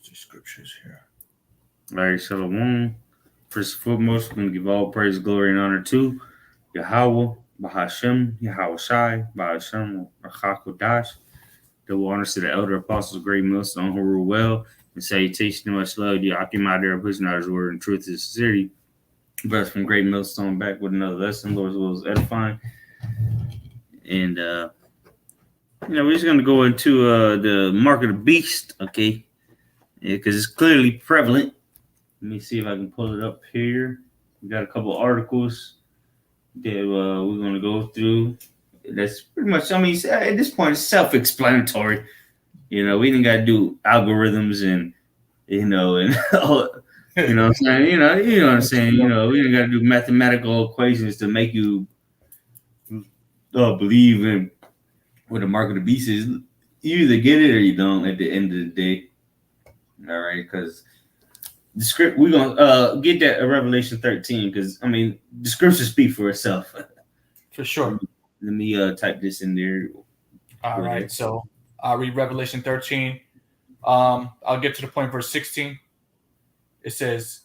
the scriptures here. All right, Shalom. First and foremost, we're going to give all praise, glory, and honor to Yahweh, Bahashem, Yahweh Shai, Bahashem, Rachakodash. Double honors to the elder apostles, great millstone who rule well, and salutation and much love. You Akim there, pushing out his word in truth and sincerity. Brothers from Great Millstone back with another lesson. Lord's will is edifying. And, we're just going to go into the mark of the beast, okay? Because it's clearly prevalent. Let me see if I can pull it up here. We got a couple articles that we're going to go through. That's pretty much, I mean, at this point, it's self-explanatory. We didn't got to do algorithms and, all, what I'm saying? You know what I'm saying? We didn't got to do mathematical equations to make you believe in what the mark of the beast is. You either get it or you don't at the end of the day. All right, because the script, we're gonna get that Revelation 13, because I mean the scriptures speak for itself. For sure. Let me type this in there. All right, so I'll read Revelation 13. I'll get to the point, verse 16. It says,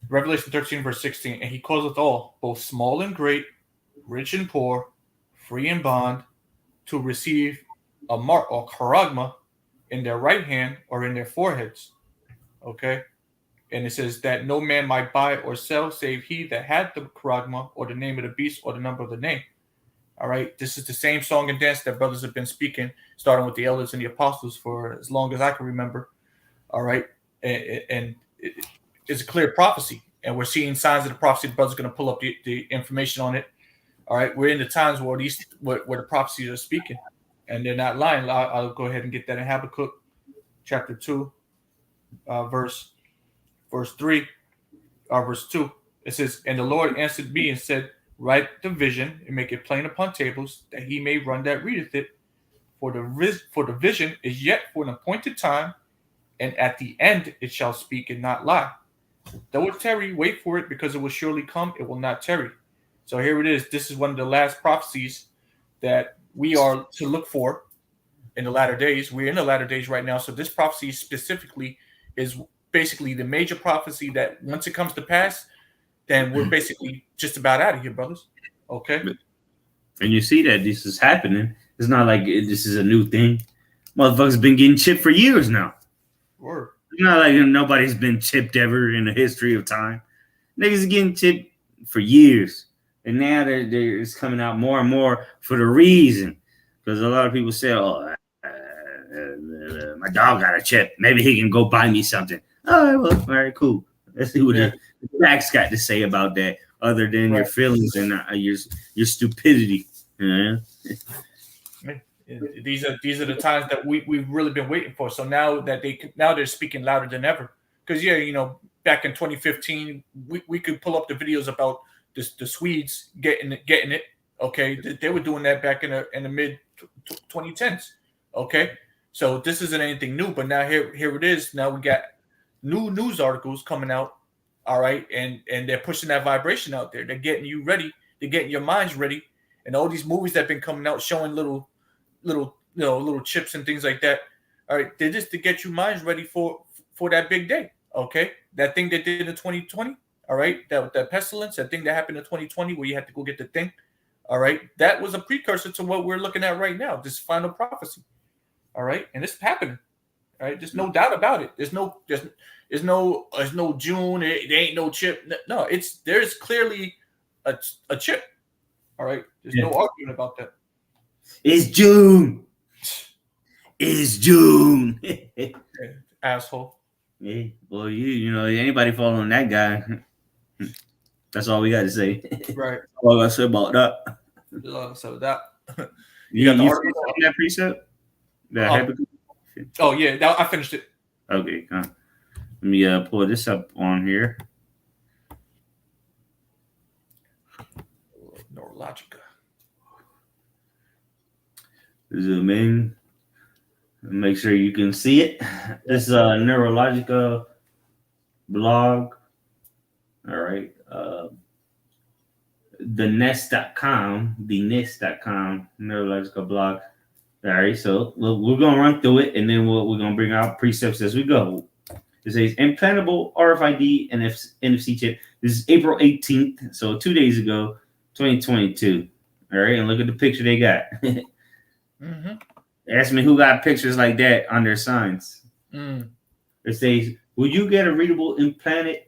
Revelation 13, verse 16, and he causeth all, both small and great, rich and poor, free and bond, to receive a mark or charagma in their right hand or in their foreheads. Okay? And it says that no man might buy or sell save he that had the charagma or the name of the beast or the number of the name. All right? This is the same song and dance that brothers have been speaking, starting with the elders and the apostles for as long as I can remember. All right? And it's a clear prophecy. And we're seeing signs of the prophecy. The brother's going to pull up the information on it. All right? We're in the times where the prophecies are speaking. And they're not lying. I'll go ahead and get that in Habakkuk chapter 2, verse 3, verse 2. It says, and the Lord answered me and said, write the vision and make it plain upon tables, that he may run that readeth it. For the vision is yet for an appointed time, and at the end it shall speak and not lie. Though it tarry, wait for it, because it will surely come, it will not tarry. So here it is. This is one of the last prophecies that we are to look for in the latter days. We're in the latter days right now. So this prophecy specifically is basically the major prophecy that once it comes to pass, then we're basically just about out of here, brothers. Okay? And you see that this is happening. It's not like this is a new thing. Motherfuckers been getting chipped for years now. Word. It's not like nobody's been chipped ever in the history of time. Niggas are getting chipped for years. And now it's coming out more and more for the reason. Because a lot of people say, oh, my dog got a chip. Maybe he can go buy me something. All right, cool. Let's see what the facts got to say about that, other than your feelings and your stupidity. These are the times that we've really been waiting for. So now that they're speaking louder than ever. Because back in 2015, we could pull up the videos about the Swedes getting it. Okay, they were doing that back in the mid 2010s. Okay, so this isn't anything new. But now here it is. Now we got new news articles coming out. All right, and they're pushing that vibration out there. They're getting you ready. They're getting your minds ready. And all these movies that have been coming out showing little chips and things like that. All right, they're just to get you minds ready for that big day. Okay, that thing they did in 2020. All right, that pestilence, that thing that happened in 2020 where you had to go get the thing. All right, that was a precursor to what we're looking at right now. This final prophecy. All right, and it's happening. All right, there's no doubt about it. There's no June. There ain't no chip. No, there's clearly a chip. All right, there's no arguing about that. It's June. It's June. Asshole. Yeah, well, anybody following that guy, that's all we got to say. Right. All I got to say about that. So that you got the article in that precept? Oh yeah, I finished it. Okay, let me pull this up on here. Neurologica. Zoom in. Make sure you can see it. This is a Neurologica blog. All right. The nest.com, Neurologica blog. All right, so we're gonna run through it, and then we're gonna bring out precepts as we go. It says implantable RFID and NFC chip. This is April 18th, so 2 days ago, 2022. All right, and look at the picture they got. Mm-hmm. Ask me who got pictures like that on their signs. It says, "Would you get a readable implanted?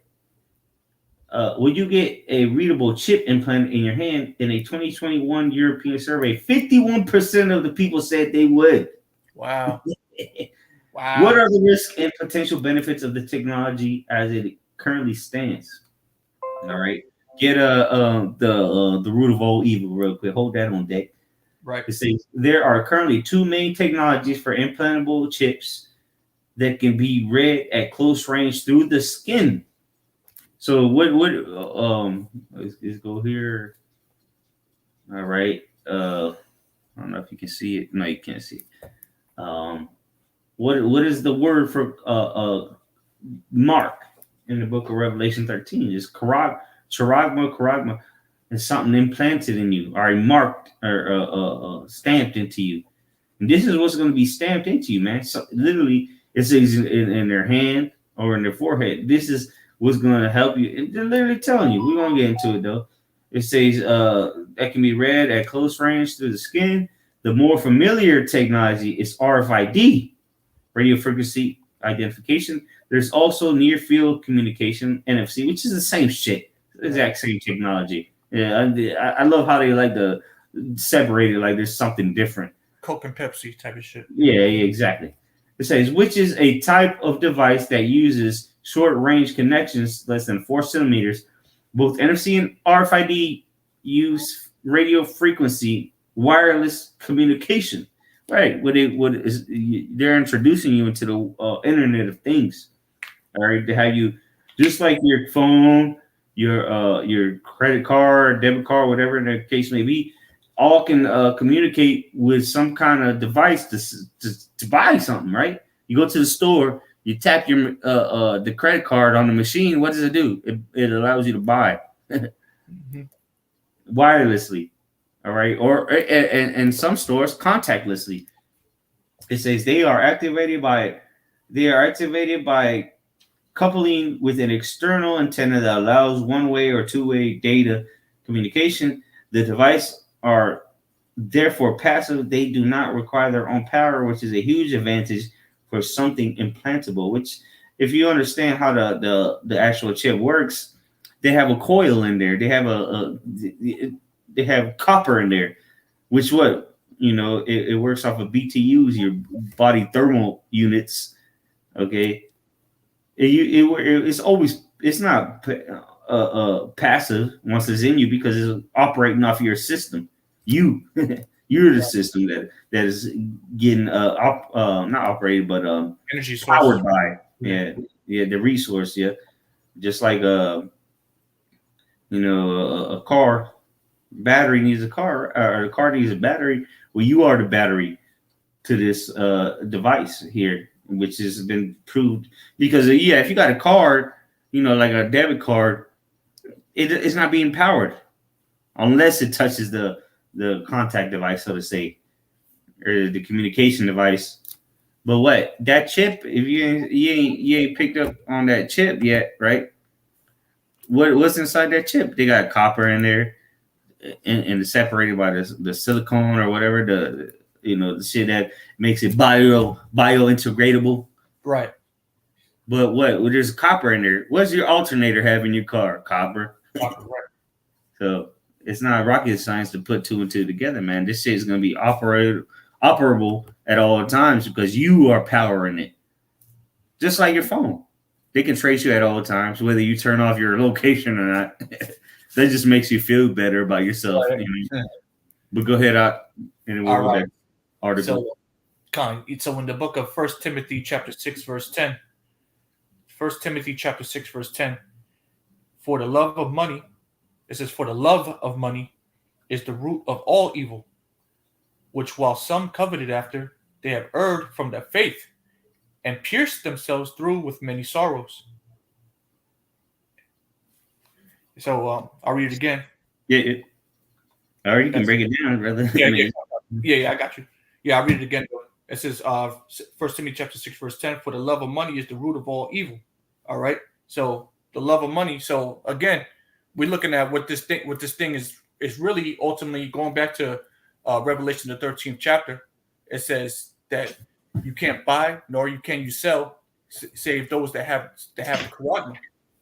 Would you get a readable chip implanted in your hand?" In a 2021 European survey, 51% of the people said they would. Wow. What are the risks and potential benefits of the technology as it currently stands? All right, get the root of all evil real quick. Hold that on deck. Right. It says there are currently two main technologies for implantable chips that can be read at close range through the skin. So let's go here. All right. I don't know if you can see it. No, you can't see it. What is the word for mark in the book of Revelation 13? It's charagma, and something implanted in you, or marked or stamped into you. And this is what's going to be stamped into you, man. So literally, it says in their hand or in their forehead. This is what's going to help you. And they're literally telling you. We're going to get into it though. It says that can be read at close range through the skin. The more familiar technology is RFID, radio frequency identification. There's also near field communication, NFC, which is the same shit, exact same technology. Yeah, I love how they like to separate it like there's something different. Coke and Pepsi type of shit. Yeah, exactly. It says, which is a type of device that uses short range connections less than 4 centimeters. Both NFC and RFID use radio frequency wireless communication. Right. They're introducing you into the Internet of Things. All right. To have you, just like your phone, your credit card, debit card, whatever the case may be, all can communicate with some kind of device to buy something, right? You go to the store, you tap your the credit card on the machine. What does it do? It allows you to buy wirelessly, all right, or in some stores contactlessly. It says they are activated by coupling with an external antenna that allows one-way or two-way data communication. The device are therefore passive. They do not require their own power, which is a huge advantage for something implantable. Which, if you understand how the actual chip works, they have a coil in there. They have copper in there, which it works off of BTUs, your body thermal units. Okay, it's not passive once it's in you because it's operating off your system. You're the system that is getting not operated but energy source. Powered by the resource, just like a car battery needs a car, or a car needs a battery. Well, you are the battery to this device here, which has been proved. Because if you got a card, like a debit card, it's not being powered unless it touches the contact device, so to say, or the communication device. But what that chip, if you ain't picked up on that chip yet, right? What's inside that chip? They got copper in there, and it's separated by the silicone or whatever, the shit that makes it bio integratable. Right. But there's copper in there. What's your alternator have in your car? Copper. Copper, right. So it's not rocket science to put two and two together, man. This shit is going to be operable at all times because you are powering it. Just like your phone. They can trace you at all times, whether you turn off your location or not. That just makes you feel better about yourself. Right. But go ahead out and we'll right. Article. So in the book of 1 Timothy chapter 6, verse 10, 1 Timothy chapter 6, verse 10, for the love of money, it says, for the love of money is the root of all evil, which while some coveted after, they have erred from their faith and pierced themselves through with many sorrows. So I'll read it again. Yeah. Or you can break it down, brother. Yeah, I got you. Yeah, I'll read it again. It says, 1 Timothy chapter 6, verse 10, for the love of money is the root of all evil. All right. So the love of money. So again, we're looking at what this thing is really ultimately going back to Revelation the 13th chapter. It says that you can't buy nor can you sell, save those that have the charisma.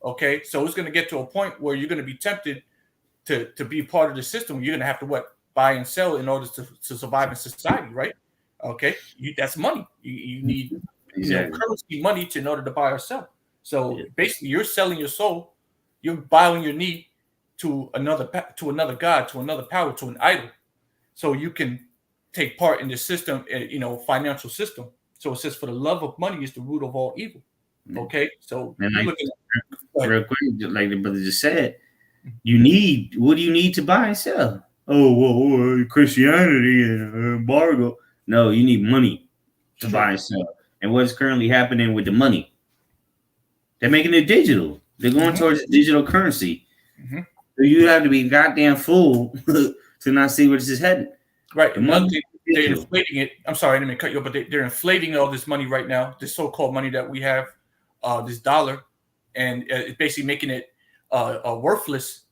Okay, so it's going to get to a point where you're going to be tempted to be part of the system. You're going to have to buy and sell in order to survive in society, right? Okay, that's money. You need currency, money in order to buy or sell. So basically, you're selling your soul, you're bowing your knee to another god, to another power, to an idol, so you can take part in the system, financial system. So it says, for the love of money is the root of all evil. Okay, so real quick, like the brother just said, what do you need to buy and sell? Oh, well, Christianity and embargo. No, you need money to buy and sell. And what's currently happening with the money? They're making it digital. They're going towards digital currency. So you have to be goddamn fool to not see where this is headed. Right. They're inflating it. I'm sorry, I didn't mean to cut you off, but they're inflating all this money right now, this so-called money that we have, this dollar, and it's basically making it worthless,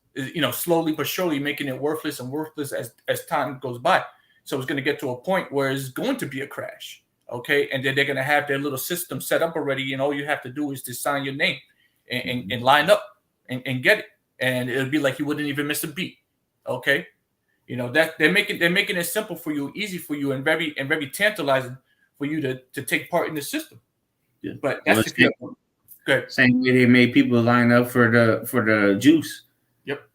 slowly but surely making it worthless as time goes by. So it's going to get to a point where it's going to be a crash. Okay, and then they're going to have their little system set up already, and all you have to do is just sign your name and line up and get it, and it'll be like you wouldn't even miss a beat. Okay, that they're making it simple for you, easy for you, and very tantalizing for you to take part in the system. Yeah. But that's good. Same way they made people line up for the juice. Yep.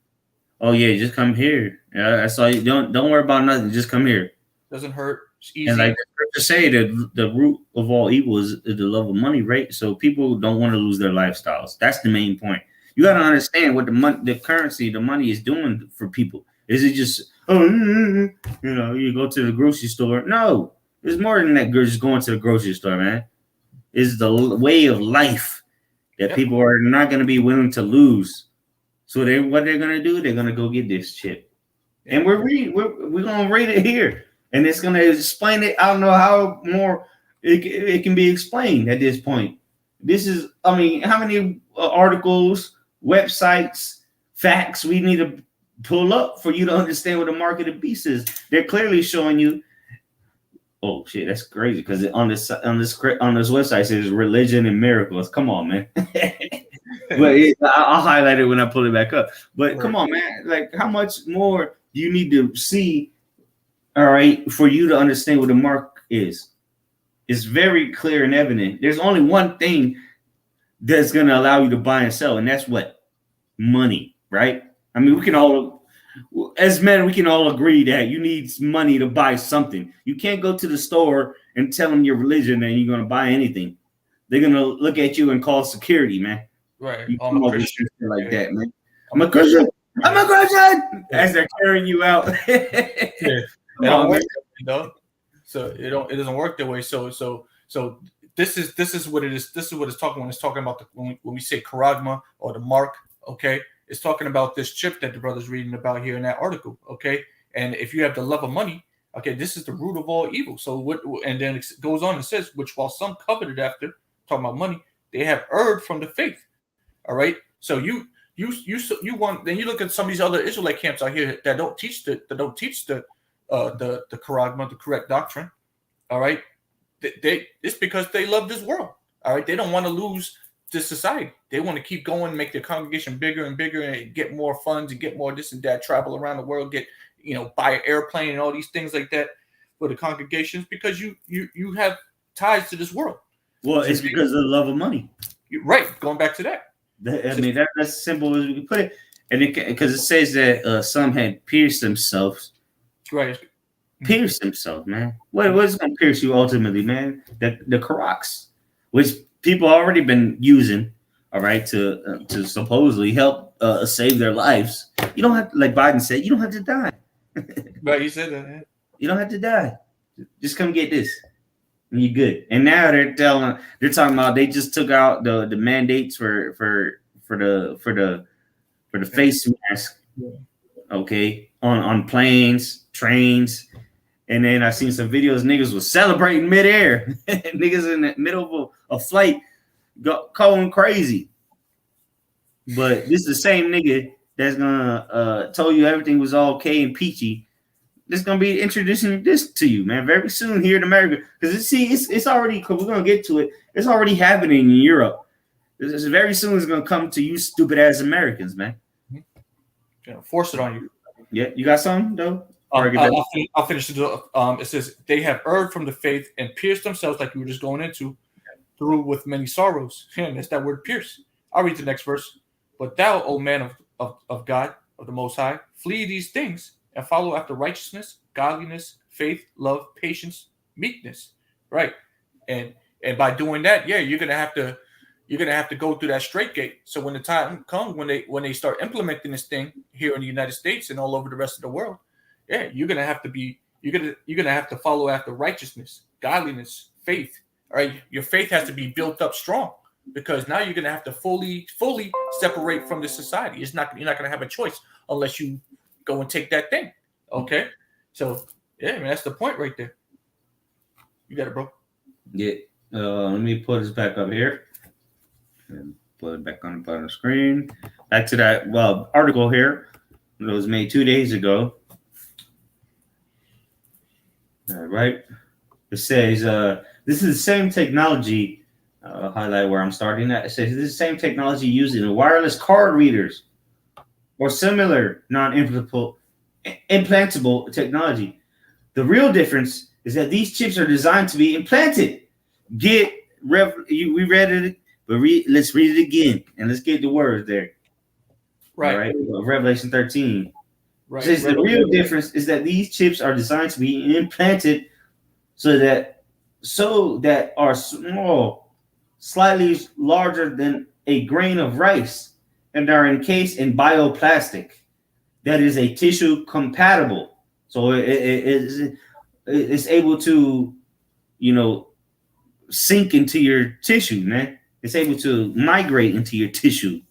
Oh yeah, just come here. Yeah, that's all. You don't worry about nothing. Just come here. Doesn't hurt. It's easy. And like the scripture say, the root of all evil is the love of money, right? So people don't want to lose their lifestyles. That's the main point. You got to understand what the currency, the money is doing for people. Is it just you go to the grocery store? No, there's more than that. Just going to the grocery store, man. It's the way of life that people are not going to be willing to lose. So what they're going to do? They're going to go get this chip, and we're going to rate it here. And it's going to explain it. I don't know how more it can be explained at this point. This is, how many articles, websites, facts we need to pull up for you to understand what the market of beast is. They're clearly showing you. Oh shit, that's crazy because on this website it says religion and miracles. Come on, man. But I'll highlight it when I pull it back up. But come on, man. Like, how much more do you need to see? All right, for you to understand what the mark is. It's very clear and evident. There's only one thing that's going to allow you to buy and sell, and that's what? Money, right? We can all, as men, we can all agree that you need money to buy something. You can't go to the store and tell them your religion and you're going to buy anything. They're going to look at you and call security, man. Right. I'm a Christian like that, man. I'm a Christian. As they're carrying you out. So it doesn't work that way. So this is what it is. This is what it's talking when it's talking about when we say charagma or the mark. Okay, it's talking about this chip that the brother's reading about here in that article. Okay, and if you have the love of money, okay, this is the root of all evil. So what? And then it goes on and says, which while some coveted after, talking about money, they have erred from the faith. All right, so you want, then you look at some of these other Israelite camps out here that don't teach the charagma, the correct doctrine. All right, it's because they love this world. All right, they don't want to lose this society. They want to keep going, make their congregation bigger and bigger, and get more funds and get more this and that, travel around the world, get buy an airplane and all these things like that for the congregations, because you have ties to this world. Well, it's because of the love of money. Right, going back to that. That's simple as we can put it, and because it says that some had pierced themselves. Right. Pierce themselves, man. What's going to pierce you ultimately, man? The Karaks, which people already been using, all right, to supposedly help save their lives. You don't have to, like Biden said, you don't have to die. Right, you said that. Yeah. You don't have to die. Just come get this, and you're good. And now they're talking about they just took out the mandates for the face mask. Okay, on planes, trains. And then I seen some videos, niggas was celebrating midair. Niggas in the middle of a flight going crazy. But this is the same nigga that's gonna told you everything was all okay and peachy. This gonna be introducing this to you, man, very soon here in America. Because it's already, we're gonna get to it. It's already happening in Europe. This very soon is gonna come to you, stupid ass Americans, man. Force it on you. Yeah, you got something though? I'll finish it. It says they have erred from the faith and pierced themselves, like we were just going into, through with many sorrows. And that's that word pierce. I'll read the next verse. But thou, O man of God, of the Most High, flee these things and follow after righteousness, godliness, faith, love, patience, meekness. Right. And by doing that, yeah, you're gonna have to go through that straight gate. So when the time comes, when they start implementing this thing here in the United States and all over the rest of the world, yeah, you're gonna have to follow after righteousness, godliness, faith. All right, your faith has to be built up strong, because now you're gonna have to fully separate from this society. You're not gonna have a choice unless you go and take that thing. Okay, so yeah, man, that's the point right there. You got it, bro. Yeah. Let me put this back up here and put it back on the bottom of the screen. Back to that article here. It was made 2 days ago. All right. It says this is the same technology. Highlight where I'm starting at. It says this is the same technology used in wireless card readers or similar non-implantable technology. The real difference is that these chips are designed to be implanted. We read it, but let's read it again and let's get the words there. Right. All right. Revelation 13. Right. Says the real difference is that these chips are designed to be implanted so that are small, slightly larger than a grain of rice, and are encased in bioplastic that is a tissue compatible. So it's able to, sink into your tissue, man. It's able to migrate into your tissue.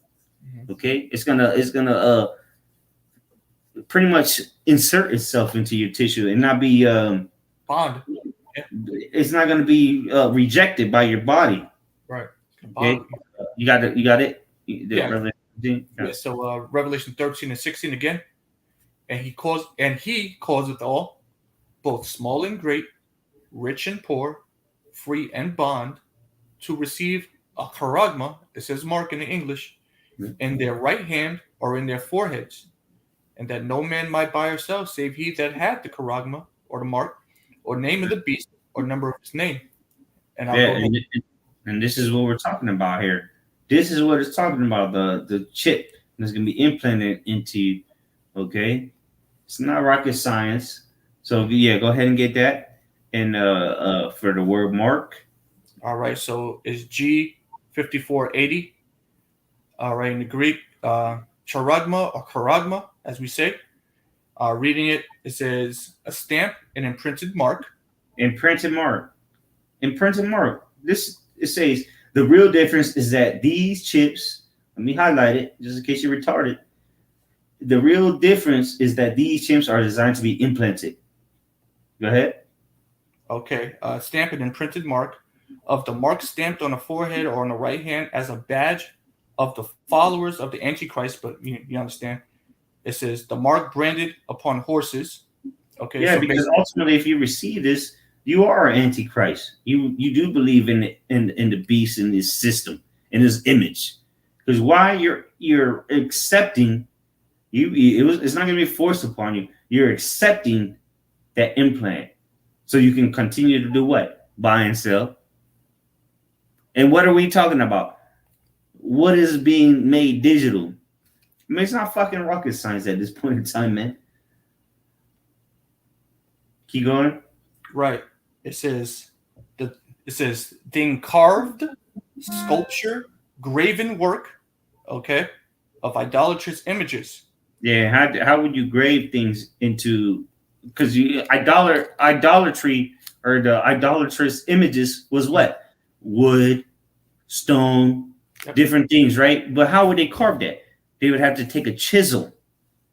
Okay, it's gonna pretty much insert itself into your tissue and not be bond. Yeah. It's not gonna be rejected by your body. Right. Okay, you got it. Yeah. Yeah. So Revelation 13 and 16 again, and he causeth all, both small and great, rich and poor, free and bond, to receive a charagma, it says mark in the English, in their right hand or in their foreheads, and that no man might buy or sell save he that had the charagma or the mark or name of the beast or number of his name. And this is what we're talking about here. This is what it's talking about, the chip that's going to be implanted into you. Okay, it's not rocket science. So yeah, go ahead and get that. And for the word mark. All right, so it's G5480. All right, in the Greek, charagma or charagma, as we say. Reading it, it says a stamp, an imprinted mark. Imprinted mark. It says the real difference is that these chips, let me highlight it just in case you're retarded. The real difference is that these chips are designed to be implanted. Go ahead. Okay, stamp an imprinted mark of the mark stamped on the forehead or on the right hand as a badge of the followers of the Antichrist. But you understand, it says the mark branded upon horses. Okay. Yeah, so because ultimately, if you receive this, you are an Antichrist. You do believe in the beast, in his system, in his image. Because why you're accepting it's not going to be forced upon you. You're accepting that implant. So you can continue to do what? Buy and sell. And what are we talking about? What is being made digital? I mean, it's not fucking rocket science at this point in time, man. Keep going. Right. It says thing carved, sculpture, graven work, okay, of idolatrous images. Yeah, how would you grave things into? Because idolatry or the idolatrous images was what? Wood, stone, different things, right? But how would they carve that? They would have to take a chisel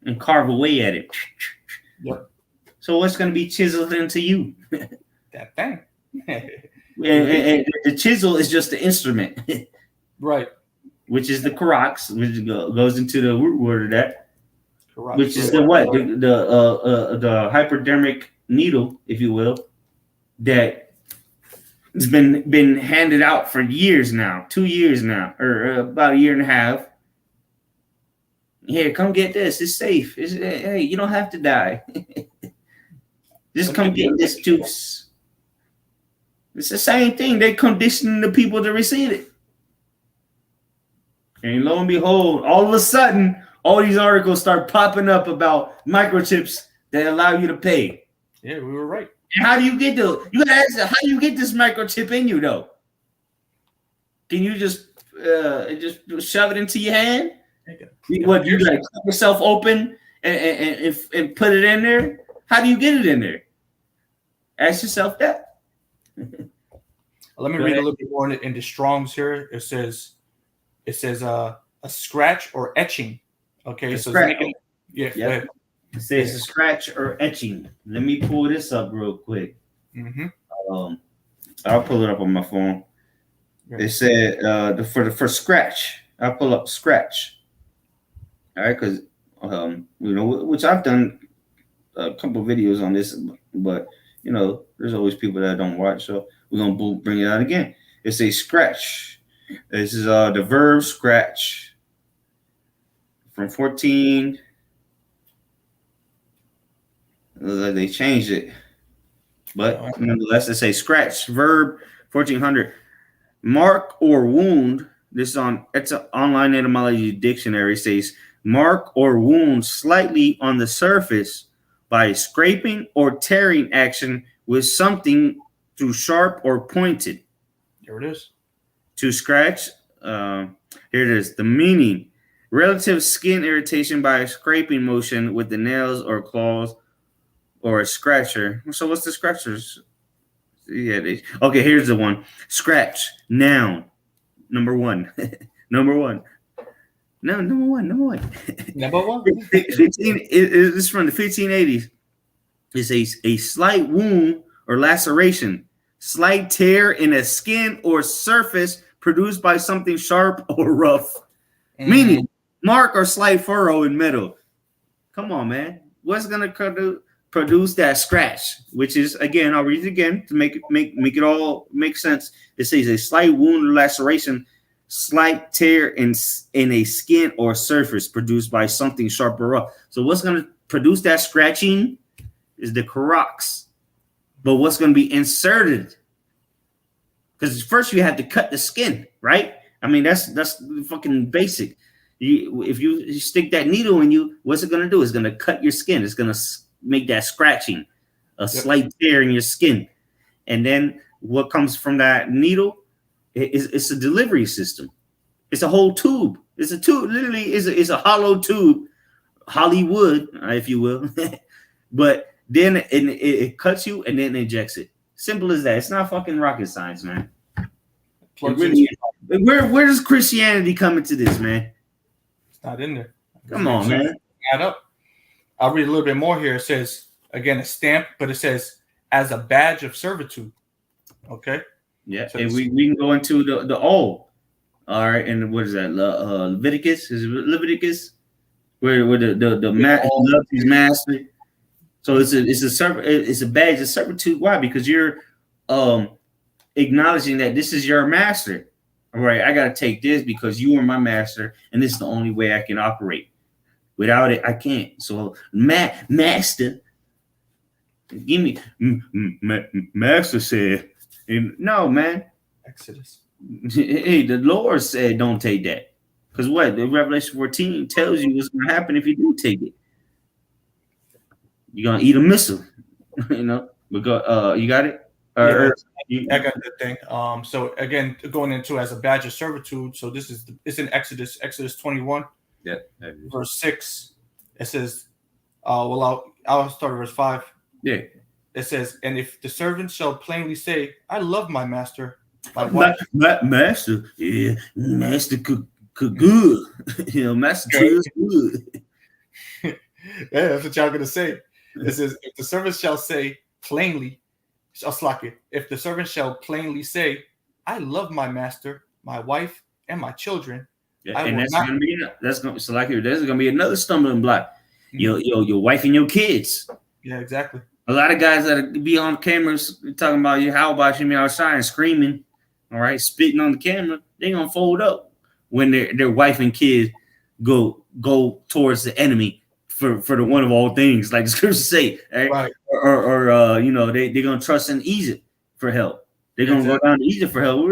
and carve away at it. Yep. So what's going to be chiseled into you? That thing. And the chisel is just the instrument, Right. which is the karax, which goes into the root word of that, Correct. which is the what? The hypodermic needle, if you will, that has been handed out for years now, 2 years now, or about a year and a half. Here, come get this. It's safe. Hey, you don't have to die. Just come get this juice. It's the same thing. They conditioning the people to receive it. And lo and behold, all of a sudden, all these articles start popping up about microchips that allow you to pay. Yeah, we were right. And how do you get you gotta ask, how do you get this microchip in you though? Can you just shove it into your hand? What, you gotta cut yourself open and put it in there? How do you get it in there? Ask yourself that. Let me read a little bit more in the Strong's here. It says a scratch or etching. Okay, so It says a scratch or etching. Let me pull this up real quick. Mm-hmm. I'll pull it up on my phone. It said for scratch. I'll pull up scratch. All right, because which I've done a couple videos on this, but there's always people that don't watch, so we're gonna bring it out again. It says scratch. This is the verb scratch from 14. They changed it, but nonetheless, it says scratch verb 1400. Mark or wound. It's an online etymology dictionary. It says mark or wound slightly on the surface by scraping or tearing action with something through sharp or pointed. There it is. To scratch. Here it is. The meaning: relative skin irritation by a scraping motion with the nails or claws, or a scratcher. So what's the scratchers? Yeah. Okay. Here's the one. Scratch. Noun. Number one. Number one. No, number one. Number one. Number one. It's from the 1580s. It's a slight wound or laceration, slight tear in a skin or surface produced by something sharp or rough. Meaning, mark or slight furrow in metal. Come on, man. What's gonna produce that scratch? Which is, again, I'll read it again to make it all make sense. It says a slight wound or laceration, slight tear in a skin or surface produced by something sharp or rough. So what's going to produce that scratching is the karax. But what's going to be inserted? Because first you have to cut the skin, right? I mean, that's fucking basic. If you stick that needle in you, what's it going to do? It's going to cut your skin. It's going to make that scratching, a slight tear in your skin. And then what comes from that needle? It's a delivery system. It's a whole tube. It's a tube. Literally, it's a hollow tube, Hollywood, if you will. But then it cuts you and then injects it. Simple as that. It's not fucking rocket science, man. Really, where does Christianity come into this, man? It's not in there. Come on, man. Add up. I'll read a little bit more here. It says, again, a stamp, but it says as a badge of servitude. Okay. Yeah, so and we can go into the all right, and what is that? Leviticus? Is it Leviticus? Where the man loves his master. So it's a badge of servitude. Why? Because you're acknowledging that this is your master. All right, I gotta take this because you are my master, and this is the only way I can operate. Without it, I can't. So master, give me master said. No, man. Exodus. Hey, the Lord said don't take that. Because what? The Revelation 14 tells you what's going to happen if you do take it. You're going to eat a missile. Because, you got it? I got the thing. So, again, going into as a badge of servitude. So, it's in Exodus 21. Yeah. Verse 6. It says, I'll start at verse 5. Yeah. It says, and if the servant shall plainly say, I love my master, master, yeah, master cook good. Master is good. Yeah, that's what y'all gonna say. It says, if the servant shall say plainly, if the servant shall plainly say, I love my master, my wife, and my children, Yeah, I and will that's not. gonna be that's gonna so like there's gonna be another stumbling block. Your wife and your kids. Yeah, exactly. A lot of guys that be on cameras talking about you, how about you outside and screaming, all right, spitting on the camera, they gonna fold up when their wife and kids go towards the enemy for the one of all things, like the scriptures say, right? Or they're gonna trust in Egypt for help. They're gonna go down to Egypt for help.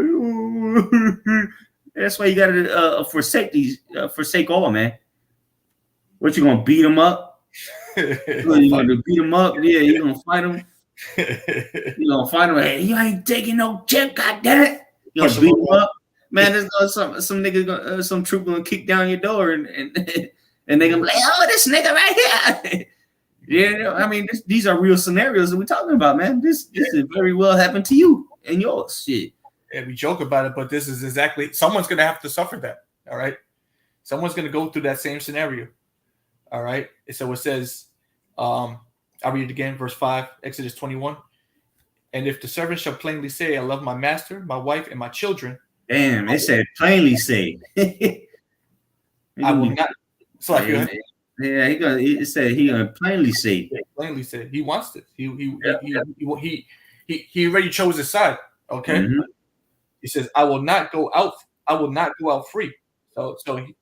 That's why you gotta forsake all, man. What, you gonna beat them up? You gonna beat them up? Yeah, you gonna fight them. You gonna fight them? Hey, you ain't taking no chip, goddamn! You gonna beat them up, man? There's some nigga, some troop gonna kick down your door, and they gonna be like, oh, this nigga right here. Yeah, I mean, these are real scenarios that we're talking about, man. This is very well happened to you and yours. Shit. Yeah, we joke about it, but this is exactly, someone's gonna have to suffer that. All right, someone's gonna go through that same scenario. All right. So it says, I'll read it again, verse 5, Exodus 21. And if the servant shall plainly say, I love my master, my wife, and my children. Damn, it said plainly say. I will not. So like, yeah, it said he gonna plainly say. Plainly say. He wants this. He already chose his side. Okay. Mm-hmm. He says, I will not go out free. So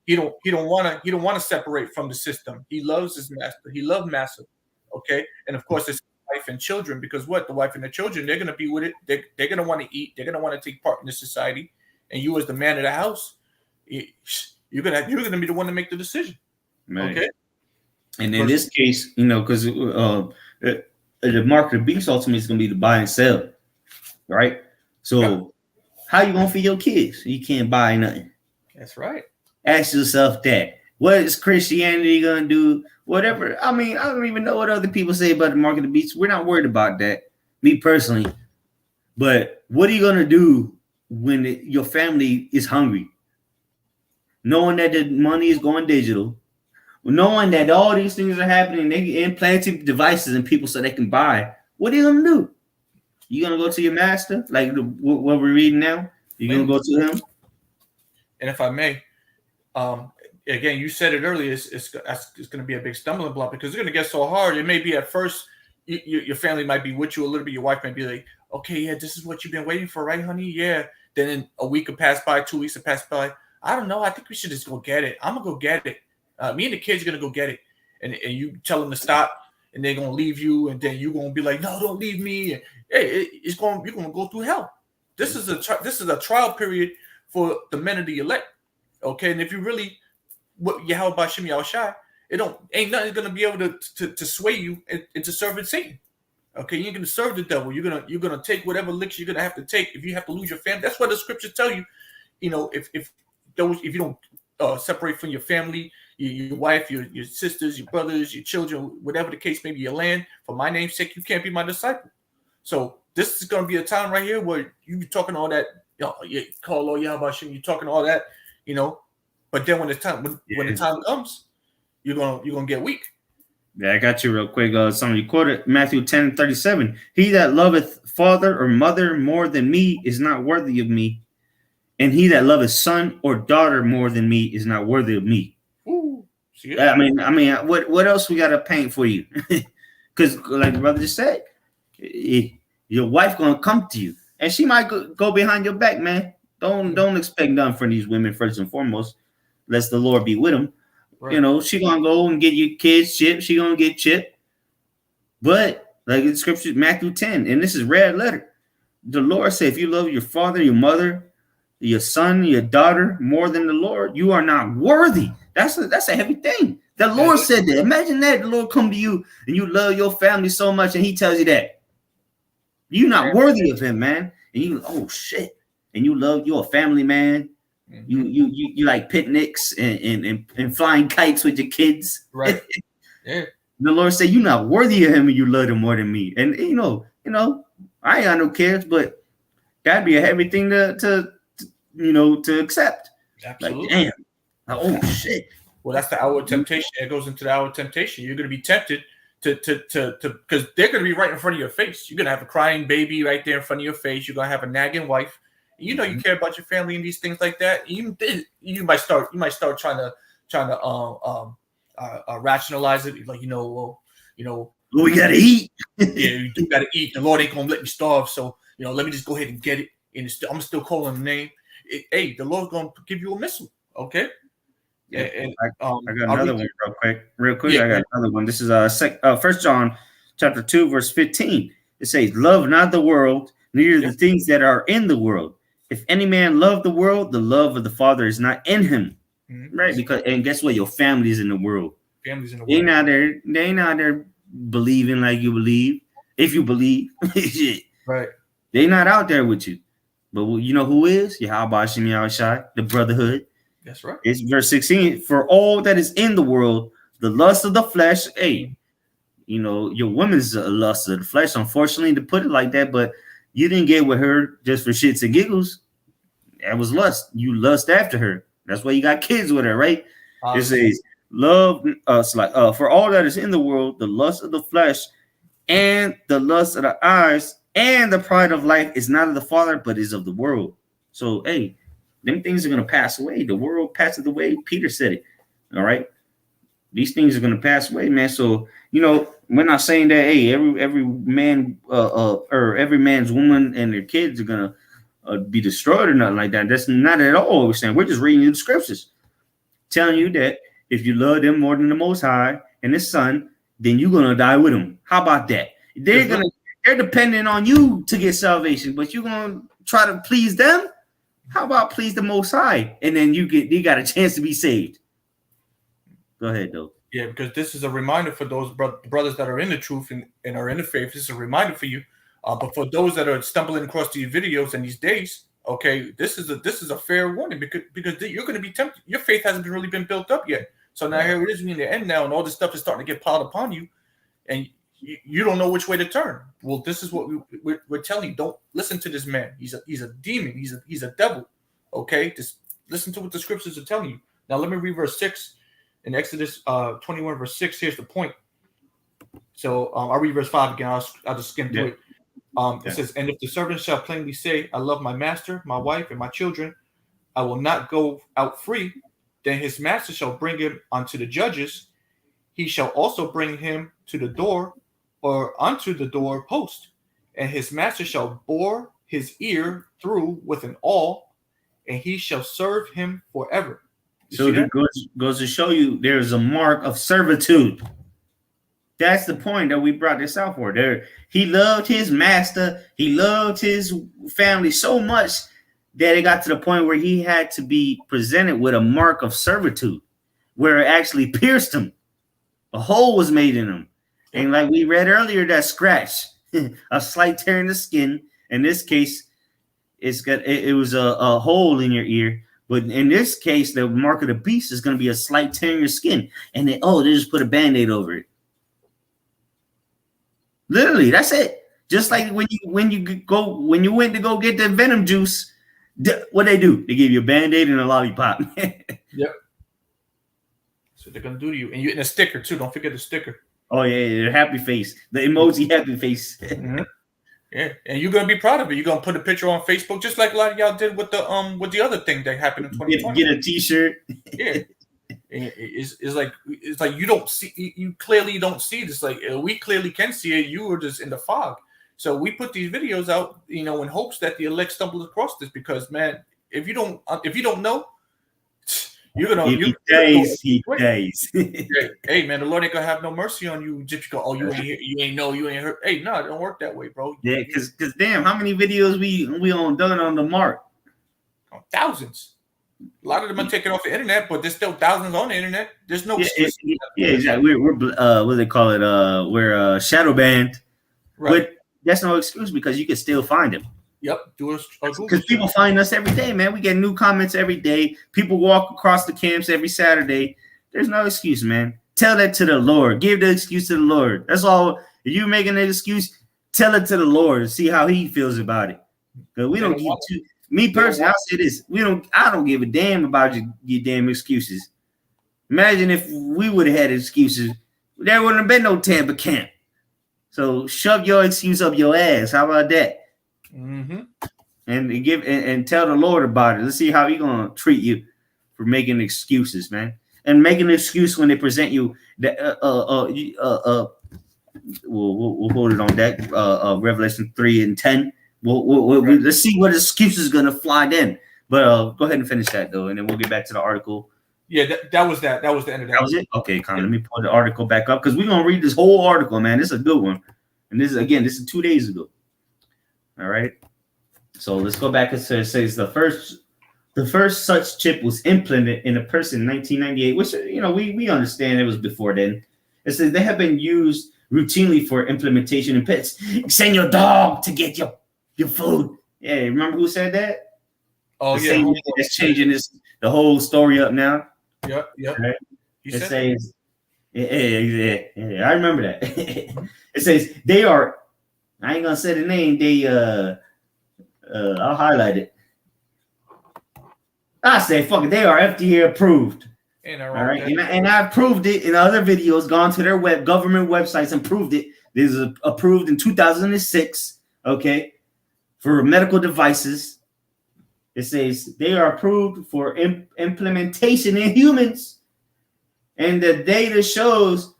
he don't want to separate from the system. He loves his master. He loves master. Okay, and of course, it's wife and children, because what, the wife and the children, they're gonna be with it. They're gonna want to eat. They're gonna want to take part in the society. And you, as the man of the house, you're gonna be the one to make the decision. Right. Okay. And in this case, because the mark of the beast ultimately is gonna be to buy and sell, right? So how you gonna feed your kids? You can't buy nothing. That's right. Ask yourself that. What is Christianity gonna do? Whatever. I mean, I don't even know what other people say about the mark of the beast. We're not worried about that, me personally. But what are you gonna do when your family is hungry? Knowing that the money is going digital, knowing that all these things are happening, they implanted devices in people so they can buy. What are you gonna do? You gonna go to your master, like what we're reading now? You gonna go to him? And if I may, again, you said it earlier, it's going to be a big stumbling block, because it's going to get so hard. It may be at first, your family might be with you a little bit. Your wife might be like, okay, yeah, this is what you've been waiting for, right, honey? Yeah. Then a week will pass by, 2 weeks will pass by. I don't know. I think we should just go get it. I'm going to go get it. Me and the kids are going to go get it. And you tell them to stop, and they're going to leave you. And then you're going to be like, no, don't leave me. And, hey, you're going to go through hell. This is a trial period for the men of the elect. Okay. And if you really, Yahweh Bashim Yahushai, ain't nothing gonna be able to sway you into serving Satan. Okay, you ain't gonna serve the devil. You're gonna take whatever licks you're gonna have to take. If you have to lose your family, that's what the scriptures tell you. If you don't separate from your family, your wife, your sisters, your brothers, your children, whatever the case may be, your land, for my name's sake, you can't be my disciple. So this is gonna be a time right here where you be talking all that, you call Lord Yahweh Bashim, you're talking all that, But then when the time comes, you're gonna get weak. Yeah, I got you real quick. Somebody quoted Matthew 10:37. He that loveth father or mother more than me is not worthy of me, and he that loveth son or daughter more than me is not worthy of me. Ooh, I mean, what else we gotta paint for you? Because, like the brother just said, your wife gonna come to you, and she might go behind your back, man. Don't expect nothing from these women first and foremost. Lest the Lord be with them. Right. She gonna go and get your kids chipped. She gonna get chipped. But like in scripture, Matthew 10, and this is red letter. The Lord said, if you love your father, your mother, your son, your daughter more than the Lord, you are not worthy. That's a heavy thing. The Lord said that. Imagine that the Lord come to you and you love your family so much, and he tells you that. You're not worthy of him, man. And you, oh shit. And you're a family man. You like picnics and flying kites with your kids, right? Yeah. The Lord said, "You're not worthy of him, and you love him more than me." And I ain't got no kids, but that'd be a heavy thing to accept. Absolutely. Like, damn. Oh shit. Well, that's the hour of temptation. It goes into the hour of temptation. You're going to be tempted because they're going to be right in front of your face. You're going to have a crying baby right there in front of your face. You're going to have a nagging wife. You know, you care about your family and these things like that. You might start trying to rationalize it, like, well, we gotta eat. Yeah, you do gotta eat. The Lord ain't gonna let me starve, so let me just go ahead and get it. And I'm still calling the name. Hey, the Lord's gonna give you a missile, okay? Yeah, and I got another one real quick. Yeah, I got another one. This is 1 John chapter 2, verse 15. It says, "Love not the world, neither the things that are in the world. If any man love the world, the love of the Father is not in him." Mm-hmm. Right? And guess what? Your family is in the world. Families in the world. They ain't out there believing like you believe. If you believe, right? They not out there with you. But you know who is? Yahweh Hashem Yahushai, the brotherhood. That's right. It's verse 16. "For all that is in the world, the lust of the flesh." Hey, your woman's a lust of the flesh, unfortunately, to put it like that, but you didn't get with her just for shits and giggles. That was lust. You lust after her. That's why you got kids with her, right? It says, "Love us for all that is in the world, the lust of the flesh and the lust of the eyes and the pride of life is not of the Father, but is of the world." So, hey, them things are going to pass away. The world passes away. Peter said it. All right. These things are going to pass away, man. So, we're not saying that, hey, every man or every man's woman and their kids are going to be destroyed or nothing like that. That's not at all what we're saying. We're just reading you the scriptures, telling you that if you love them more than the Most High and His Son, then you're going to die with Him. How about that? They're dependent on you to get salvation, but you're going to try to please them. How about please the Most High? And then you got a chance to be saved. Go ahead, though. Yeah, because this is a reminder for those brothers that are in the truth and are in the faith. This is a reminder for you. But for those that are stumbling across these videos and these days, okay, this is a fair warning because you're going to be tempted. Your faith hasn't really been built up yet. So now here it is in the end now, and all this stuff is starting to get piled upon you, and you don't know which way to turn. Well, this is what we're telling you. Don't listen to this man. He's a demon. He's a devil. Okay, just listen to what the scriptures are telling you. Now let me read verse 6 in Exodus 21, verse 6. Here's the point. So I'll read verse 5 again. I'll just skim through it. It says, "And if the servant shall plainly say, I love my master, my wife, and my children, I will not go out free, then his master shall bring him unto the judges. He shall also bring him to the door or unto the door post, and his master shall bore his ear through with an awl, and he shall serve him forever." So it goes to show you there's a mark of servitude. That's the point that we brought this out for. He loved his master. He loved his family so much that it got to the point where he had to be presented with a mark of servitude, where it actually pierced him. A hole was made in him. And like we read earlier, that scratch, a slight tear in the skin. In this case, it was a hole in your ear. But in this case, the mark of the beast is going to be a slight tear in your skin. And they just put a Band-Aid over it. Literally, that's it. Just like when you went to go get the venom juice, what they do? They give you a Band-Aid and a lollipop. Yep. So they're gonna do to you, and a sticker too. Don't forget the sticker. Oh yeah, the happy face, the emoji happy face. Mm-hmm. Yeah, and you're gonna be proud of it. You're gonna put a picture on Facebook, just like a lot of y'all did with the other thing that happened in 2020. Get a T-shirt. Yeah. It's like you don't see, you clearly don't see this. Like we clearly can see it. You were just in the fog. So we put these videos out, in hopes that the elect stumble across this. Because man, if you don't know, you're gonna. He days. Hey man, the Lord ain't gonna have no mercy on you. Just go, you ain't heard. Hey, no, it don't work that way, bro. Yeah, because damn, how many videos we done on the mark? Thousands. A lot of them are taken off the internet, but there's still thousands on the internet. There's no excuse. Yeah, exactly. We're what do they call it? We're shadow banned. Right. But that's no excuse because you can still find them. Yep. Because people find us every day, man. We get new comments every day. People walk across the camps every Saturday. There's no excuse, man. Tell that to the Lord. Give the excuse to the Lord. That's all. If you're making an excuse, tell it to the Lord and see how He feels about it. Because we don't give two. Me personally, I'll say this: I don't give a damn about your damn excuses. Imagine if we would have had excuses. there wouldn't have been no Tampa camp. So shove your excuse up your ass. How about that? Mm-hmm. And give and tell the Lord about it. Let's see how He's gonna treat you for making excuses, man. And making an excuse when they present you that we'll hold it on that. Revelation 3 and 10. Let's see what excuse is gonna fly then. But go ahead and finish that though, and then we'll get back to the article. Yeah, that was that. That was the end of that. That was it. Okay, Con, let me pull the article back up because we're gonna read this whole article, man. This is a good one, and this is 2 days ago. All right. So let's go back and say it says the first such chip was implanted in a person in 1998, which we understand it was before then. It says they have been used routinely for implementation in pets. Send your dog to get your food. Yeah, remember who said that? Oh, the same that's changing the whole story up now. Yep. Right? It says, yeah, I remember that. It says they are. I ain't gonna say the name. They I'll highlight it. I say, fuck it. They are FDA approved. All right, and I've proved it in other videos. Gone to their government websites and proved it. This is approved in 2006. Okay, for medical devices. It says they are approved for implementation in humans, and the data shows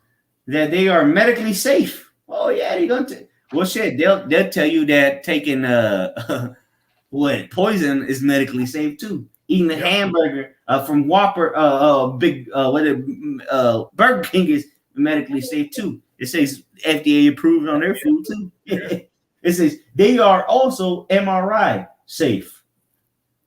that they are medically safe. Oh yeah, they're going to. Well, shit, they'll tell you that taking poison is medically safe too. Eating a hamburger from Whopper, Burger King is medically safe too. It says FDA approved on their food too. It says they are also MRI safe,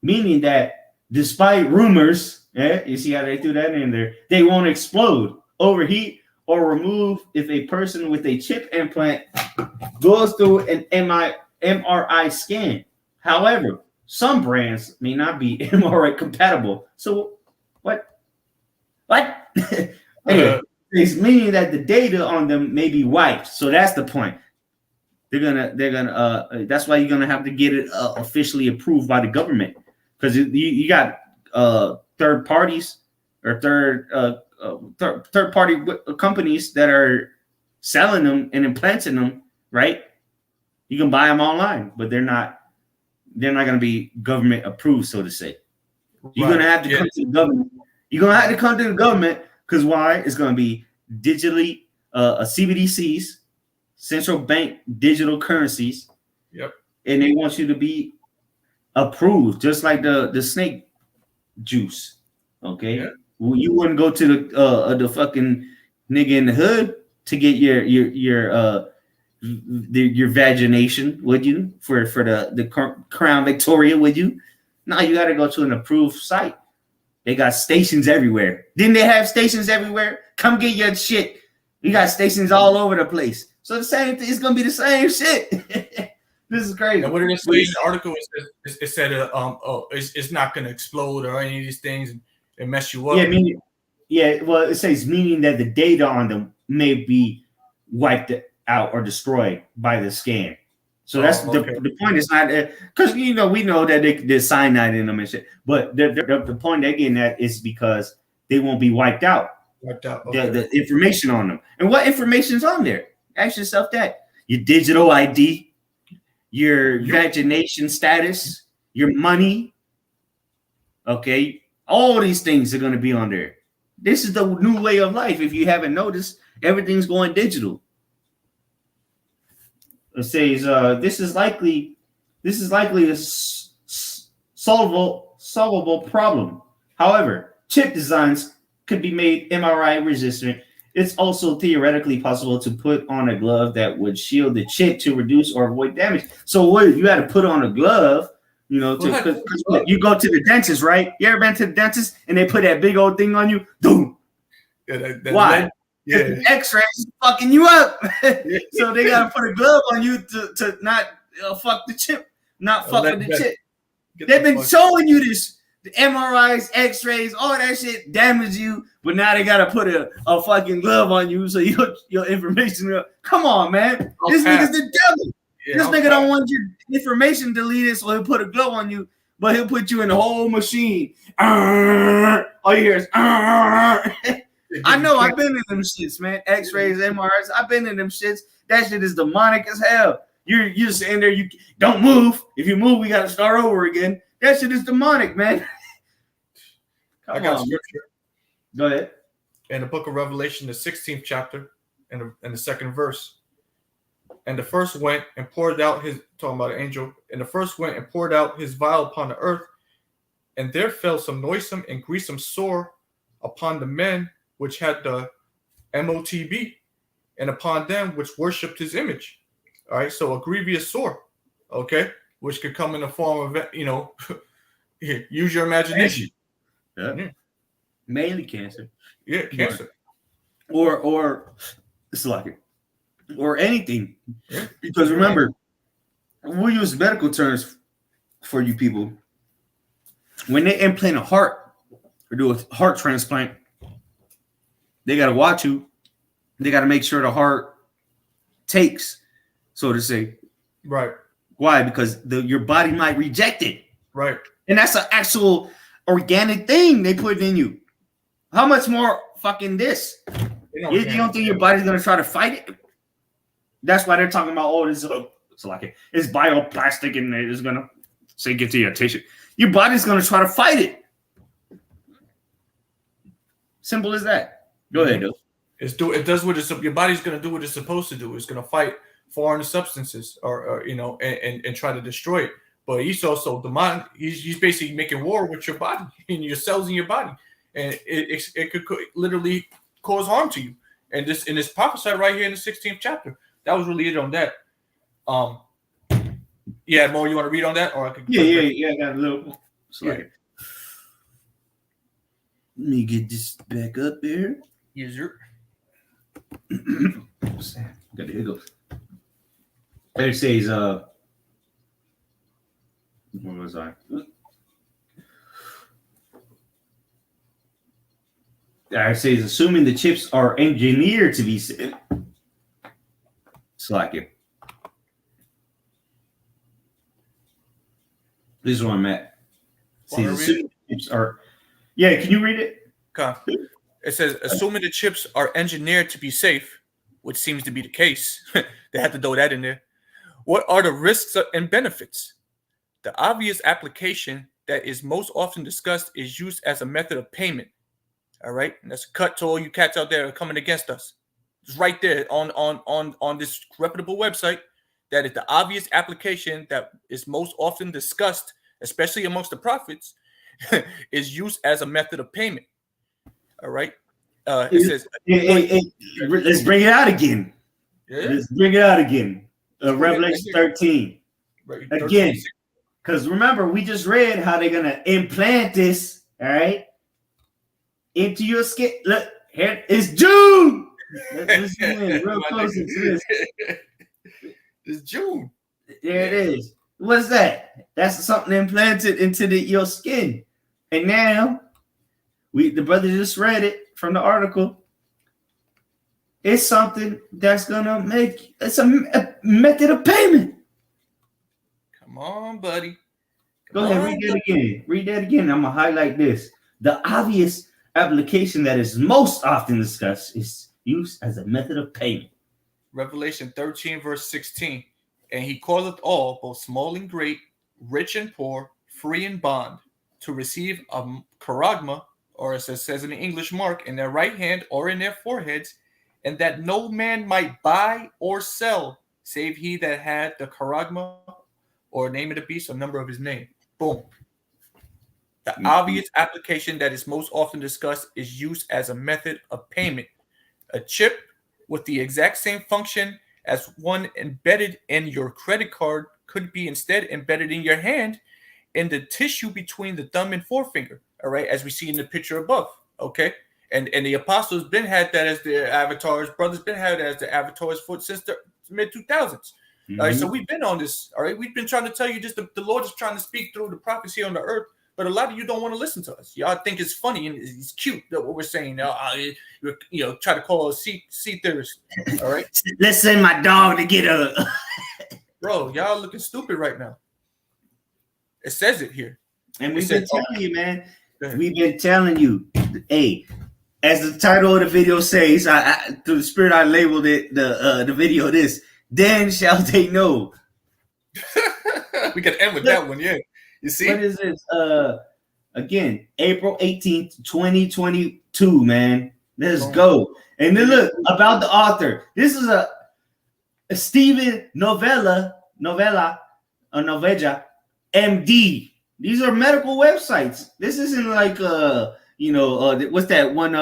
meaning that despite rumors, you see how they threw that in there, they won't explode, overheat, or remove if a person with a chip implant goes through an MRI scan. However, some brands may not be MRI compatible. So what? Anyway, it's meaning that the data on them may be wiped. So that's the point. They're gonna that's why you're gonna have to get it officially approved by the government, because you got third parties or third party companies that are selling them and implanting them, right? You can buy them online, but they're not going to be government approved, so to say. You're going to have to come to the government. You're going to have to come to the government because why? It's going to be digitally CBDCs, central bank digital currencies. Yep. And they want you to be approved, just like the snake juice. Okay. Yep. Well, you wouldn't go to the fucking nigga in the hood to get your vagination, would you? For the Crown Victoria, would you? No, you got to go to an approved site. They got stations everywhere. Didn't they have stations everywhere? Come get your shit. You got stations all over the place. So the same thing. It's gonna be the same shit. This is crazy. And what did it say in the article? It said it's not gonna explode or any of these things and mess you up. Yeah, well, it says meaning that the data on them may be wiped out or destroyed by the scan. So that's the point. Is not because we know that there's cyanide in them and shit. But the point they're getting at is because they won't be wiped out. Okay. The information on them. And what information is on there? Ask yourself that. Your digital ID, your vagination status, your money. Okay, all these things are going to be on there. This is the new way of life. If you haven't noticed, everything's going digital. It says this is likely a solvable problem. However, chip designs could be made MRI resistant. It's also theoretically possible to put on a glove that would shield the chip to reduce or avoid damage. So what you got to put on a glove, you go to the dentist, right? You ever been to the dentist and they put that big old thing on you? Boom. Why? Yeah. X-rays fucking you up. So they gotta put a glove on you to not fuck the chip, not fuck with the chip. They've been showing you this. The MRIs, X-rays, all that shit damage you, but now they gotta put a fucking glove on you so your information. Come on, man. This nigga's the devil. Yeah, this nigga don't want your information deleted, so he'll put a glove on you, but he'll put you in the whole machine. All you hear is I know. I've been in them shits, man. X-rays, MRIs. I've been in them shits. That shit is demonic as hell. You're sitting there. You don't move. If you move, we got to start over again. That shit is demonic, man. I got a scripture. Go ahead. In the book of Revelation, the 16th chapter, and the second verse. And the first went and poured out his, talking about an angel, and the first went and poured out his vial upon the earth, and there fell some noisome and grievous sore upon the men which had the MOTB, and upon them which worshipped his image. All right, so a grievous sore, okay, which could come in the form of, use your imagination. Yeah. Mainly cancer. Yeah, cancer. Or it's like it. Or anything. Yeah. Because remember, we use medical terms for you people. When they implant a heart or do a heart transplant, they got to watch you. They got to make sure the heart takes, so to say. Right. Why? Because your body might reject it. Right. And that's an actual organic thing they put in you. How much more fucking this? You don't think your body's going to try to fight it? That's why they're talking about, this it's like it's bioplastic and it's going to say get to your tissue. Your body's going to try to fight it. Simple as that. Go ahead, dude. It does what your body's going to do what it's supposed to do. It's going to fight foreign substances or and try to destroy it. But he's also demonic. He's basically making war with your body and your cells in your body, and it could literally cause harm to you. And this prophesied right here in the 16th chapter. That was really it on that. Yeah, Mo, you want to read on that, or I could? Yeah. I got a little. Let me get this back up here. Yes, sir. Got the hiccups. It says, where was I? It says, assuming the chips are engineered to be safe. It's like it. This is where I'm at. See, assuming the chips are. Yeah, can you read it? Okay. It says, assuming the chips are engineered to be safe, which seems to be the case. They had to throw that in there. What are the risks and benefits? The obvious application that is most often discussed is used as a method of payment. All right, and that's a cut to all you cats out there coming against us. It's right there on this reputable website. That is the obvious application that is most often discussed, especially amongst the prophets, is used as a method of payment. All right, it says. Let's bring it out again. Yeah. Let's bring it out again. Revelation 13. Again, because remember, we just read how they're gonna implant this. All right. Into your skin. Look, here it's June. Let's real close to this. It's June. There it is. What's that? That's something implanted into your skin. And now, the brother just read it from the article. It's something that's gonna make it's a method of payment. Come on, buddy. Go ahead, read that again. Read that again. I'm gonna highlight this. The obvious application that is most often discussed is used as a method of payment. Revelation 13, verse 16. And he calleth all, both small and great, rich and poor, free and bond, to receive a charagma, or as it says in the English, mark, in their right hand or in their foreheads, and that no man might buy or sell, save he that had the charagma, or name of the beast, or number of his name. Boom. The obvious application that is most often discussed is used as a method of payment. A chip with the exact same function as one embedded in your credit card could be instead embedded in your hand in the tissue between the thumb and forefinger. All right, as we see in the picture above. Okay, and the apostles been had that as their avatars. Brothers been had as their avatars since the mid 2000s. All right, so we've been on this. All right, we've been trying to tell you just the Lord is trying to speak through the prophets here on the earth. But a lot of you don't want to listen to us. Y'all think it's funny and it's cute that what we're saying. Try to call us sea theorists. All right. Let's send my dog to get a. Bro, y'all looking stupid right now. It says it here. And we've been telling you, man. We've been telling you, hey, as the title of the video says, through the spirit I labeled it the video this. Then shall they know. We can end with that one, yeah. You see? What is this? Again, April 18th, 2022, man. Let's go. And then look, about the author. This is a Stephen Novella, MD. These are medical websites. This isn't like what's that one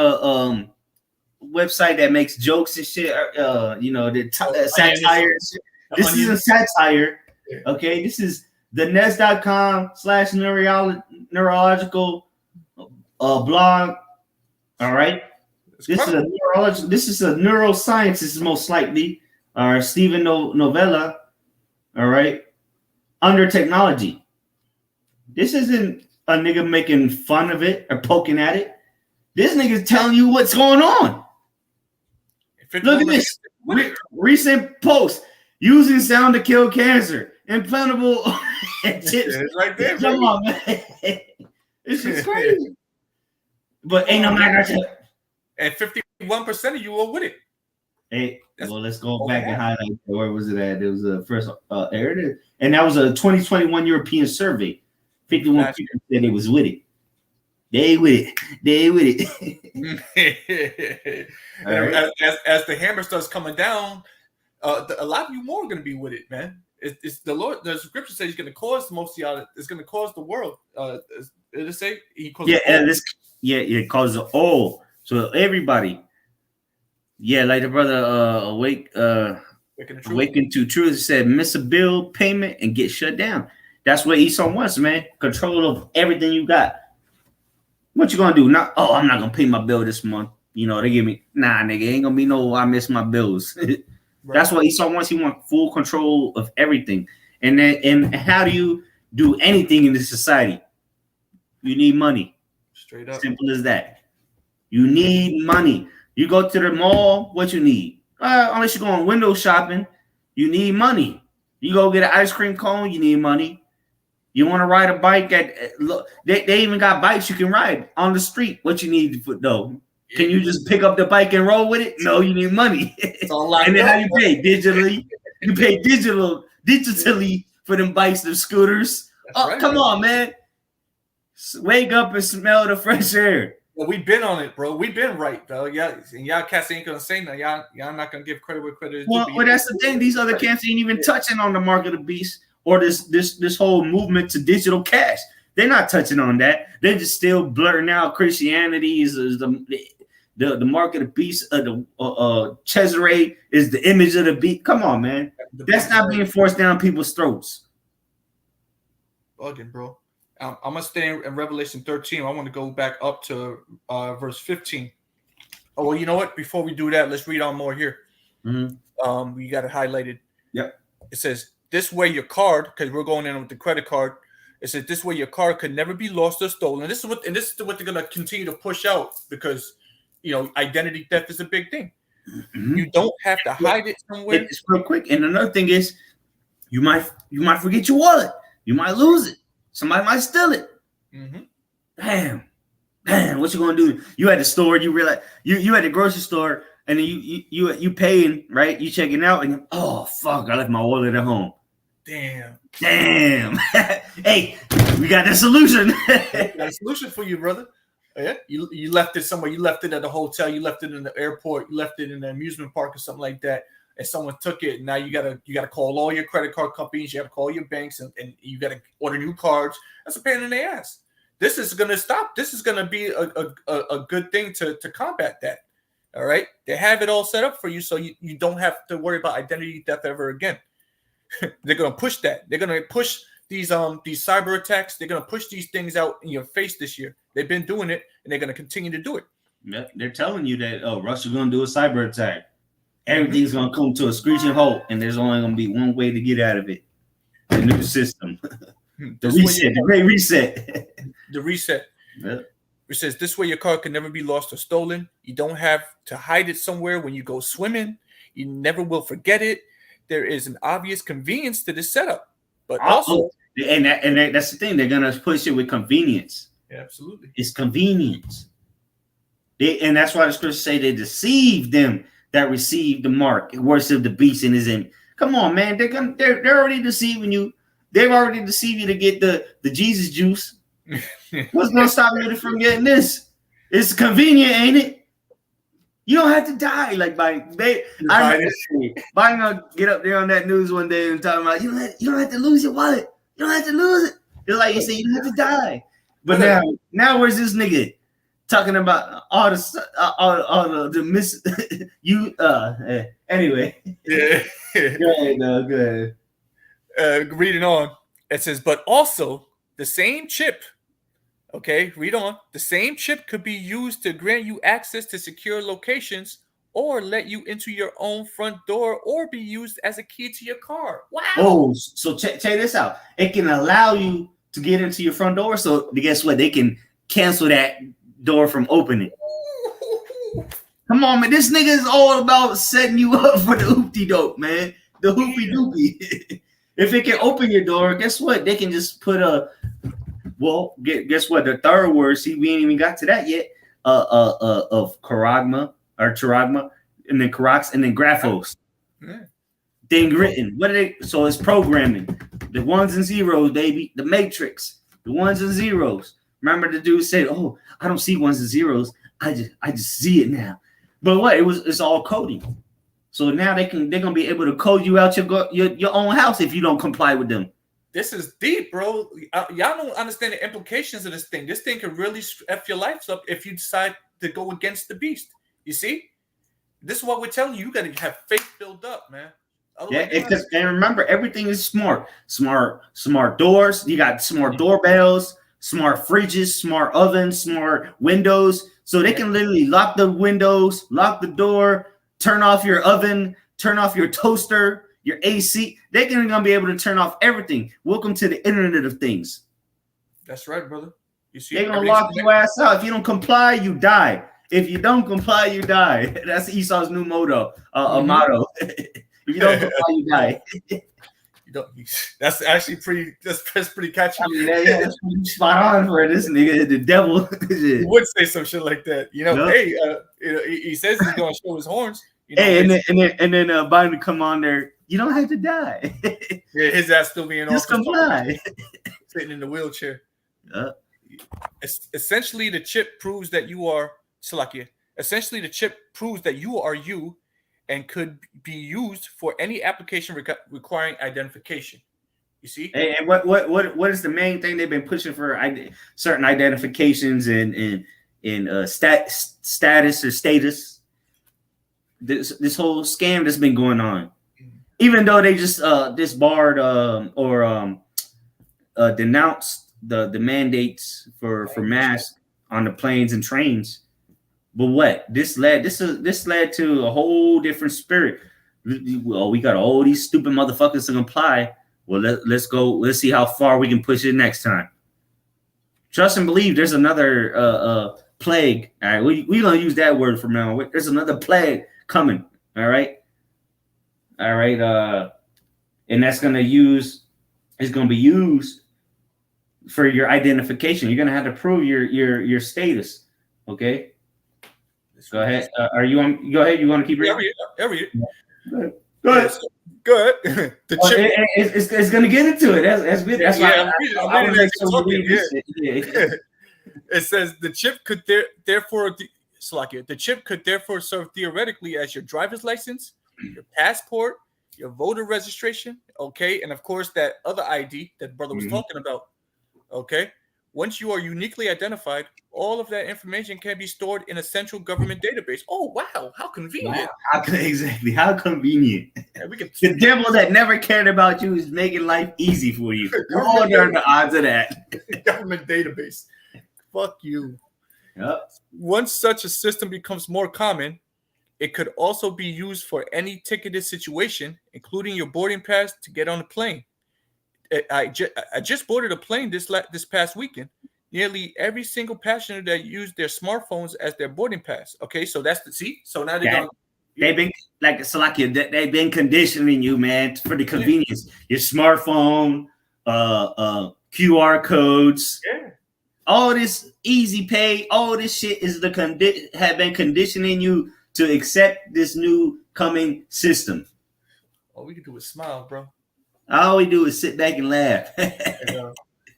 website that makes jokes and shit? Satire. This isn't satire. Okay, this is thenest.com/neurological blog. All right. This is a neuroscientist, most likely. Stephen Novella. All right. Under technology. This isn't a nigga making fun of it or poking at it. This nigga's telling you what's going on. Look at this. Recent post. Using sound to kill cancer. Implantable chips. Right there. Come on, man. This is crazy. But ain't no matter. And 51% of you are with it. Hey, well, let's go back and highlight. Where was it at? It was the first aired, and that was a 2021 European survey. 51 people said it was with it. They with it. Right. As the hammer starts coming down, a lot of you more are going to be with it, man. It's the Lord. The scripture says he's going to cause most of y'all. It's going to cause the world. Did it say he caused? It causes all. So everybody. Yeah, like the brother Awaken to Truth said, miss a bill payment and get shut down. That's what Esau wants, man. Control of everything you got. What you gonna do? I'm not gonna pay my bill this month. They give me nigga, ain't gonna be no I miss my bills. Right. That's what Esau wants. He wants full control of everything. And how do you do anything in this society? You need money. Straight up. Simple as that. You need money. You go to the mall, what you need? Unless you're going window shopping, you need money. You go get an ice cream cone, you need money. You want to ride a bike they even got bikes you can ride on the street. What you need though? Can you just pick up the bike and roll with it? No, you need money. And then how you pay? Digitally. You pay digitally for them bikes, them scooters. Right, come on, man. Wake up and smell the fresh air. Well, we've been on it, bro. We've been right, though. Yeah, and y'all cats ain't gonna say nothing. Y'all not gonna give credit where credit is. Well, that's the thing. These other cats ain't even touching on the mark of the beast or this whole movement to digital cash. They're not touching on that. They're just still blurting out Christianity is the mark of the beast. Cesare is the image of the beast. Come on, man. That's not being forced down people's throats. Bugging, bro. I'm gonna stay in Revelation 13. I want to go back up to verse 15. Oh well, you know what? Before we do that, let's read on more here. Mm-hmm. We got it highlighted. Yep. It says, "This way your card," because we're going in with the credit card. It says, "This way your card could never be lost or stolen." This is what they're gonna continue to push out because identity theft is a big thing. Mm-hmm. You don't have to hide it somewhere. It's real quick. And another thing is, you might forget your wallet. You might lose it. Somebody might steal it. Mm-hmm. Damn, what you gonna do? You at the store, you realize you at the grocery store, and then you paying, right? You checking out, and oh fuck, I left my wallet at home. Damn. Hey, we got the solution. We got a solution for you, brother. Yeah, you left it somewhere. You left it at the hotel. You left it in the airport. You left it in the amusement park or something like that. And someone took it, and now you gotta call all your credit card companies, you gotta call your banks, and you gotta order new cards. That's a pain in the ass. This is gonna stop. This is gonna be a good thing to combat that. All right, they have it all set up for you, so you don't have to worry about identity theft ever again. They're gonna push that. They're gonna push these cyber attacks. They're gonna push these things out in your face this year. They've been doing it, and they're gonna continue to do it. Yeah, they're telling you that Russia's gonna do a cyber attack. Everything's gonna come to a screeching halt, and there's only gonna be one way to get out of it: the new system, the great reset. The reset. Yep. It says this way your car can never be lost or stolen. You don't have to hide it somewhere when you go swimming. You never will forget it. There is an obvious convenience to this setup, but also, and that's the thing. They're gonna push it with convenience. Yeah, absolutely. It's convenience. And that's why the scriptures say they deceived them that received the mark, worship the beast in his image. Come on, man. They're already deceiving you. They've already deceived you to get the Jesus juice. What's gonna stop you from getting this? It's convenient, ain't it? You don't have to die like Biden gonna get up there on that news one day and talking about you don't have to lose your wallet. You don't have to lose it. It's like you say you don't have to die. But now where's this nigga talking about all the miss you anyway. Yeah. Go ahead. Reading on, it says, but also the same chip. Okay, read on. The same chip could be used to grant you access to secure locations or let you into your own front door or be used as a key to your car. Wow. Oh, so check this out. It can allow you to get into your front door. So guess what? They can cancel that door from opening. Come on, man. This nigga is all about setting you up for the hoopty dope, man. The hoopy doopy. If it can open your door, guess what? They can just put guess what? The third word, see, we ain't even got to that yet. Of charagma or charagma, and then charax, and then graphos. Yeah. Thing written. What are they? So it's programming. The ones and zeros, baby. The matrix. The ones and zeros. Remember the dude said, "Oh, I don't see ones and zeros. I just see it now." But what? It's all coding. So now they're gonna be able to code you out your own house if you don't comply with them. This is deep, bro. Y'all don't understand the implications of this thing. This thing could really F your life up if you decide to go against the beast. You see? This is what we're telling you. You got to have faith built up, man. And remember, everything is smart. Smart doors. You got smart doorbells, smart fridges, smart ovens, smart windows. So they can literally lock the windows, lock the door, turn off your oven, turn off your toaster, your AC. They're gonna be able to turn off everything. Welcome to the Internet of Things. That's right, brother. You see, they're gonna lock your ass out. If you don't comply, you die. If you don't comply, you die. That's Esau's new motto. Motto. If you don't comply, you die. You don't. That's actually pretty. That's pretty catchy. Yeah, that's spot on for this nigga. The devil he would say some shit like that. You know, hey, he says he's gonna show his horns. You know, hey, and then Biden come on there. You don't have to die. Yeah, his ass still being just comply. Sitting in the wheelchair. Essentially, the chip proves that you are Salakia. Essentially, the chip proves that you are you, and could be used for any application requiring identification. You see? And what is the main thing they've been pushing for? Certain identifications in status or status. This whole scam that's been going on. Even though they just disbarred or denounced the mandates for masks on the planes and trains, but what this led to a whole different spirit. Well, we got all these stupid motherfuckers to comply. Well, let's go. Let's see how far we can push it next time. Trust and believe. There's another plague. All right, we gonna use that word from now on. There's another plague coming. All right. And that's gonna be used for your identification. You're gonna have to prove your status. Okay. Go ahead. Are you on? Go ahead. You want to keep reading? Go ahead. Good. It's gonna get into it. That's good. That's why I'm reading. It says the chip could therefore serve theoretically as your driver's license, your passport, your voter registration, okay, and of course that other ID that brother was talking about, okay. Once you are uniquely identified, all of that information can be stored in a central government database. Oh wow, how convenient! Exactly, how convenient. Yeah, the devil that never cared about you is making life easy for you. What are the odds of that? Government database. Fuck you. Yep. Once such a system becomes more common, it could also be used for any ticketed situation, including your boarding pass to get on a plane. I just boarded a plane this past weekend. Nearly every single passenger that used their smartphones as their boarding pass. Okay, so that's so now they've been like Salakia. They've been conditioning you, man, for the convenience. Your smartphone, QR codes. Yeah. All this easy pay, all this shit is have been conditioning you to accept this new coming system. All we can do is smile, bro. All we do is sit back and laugh.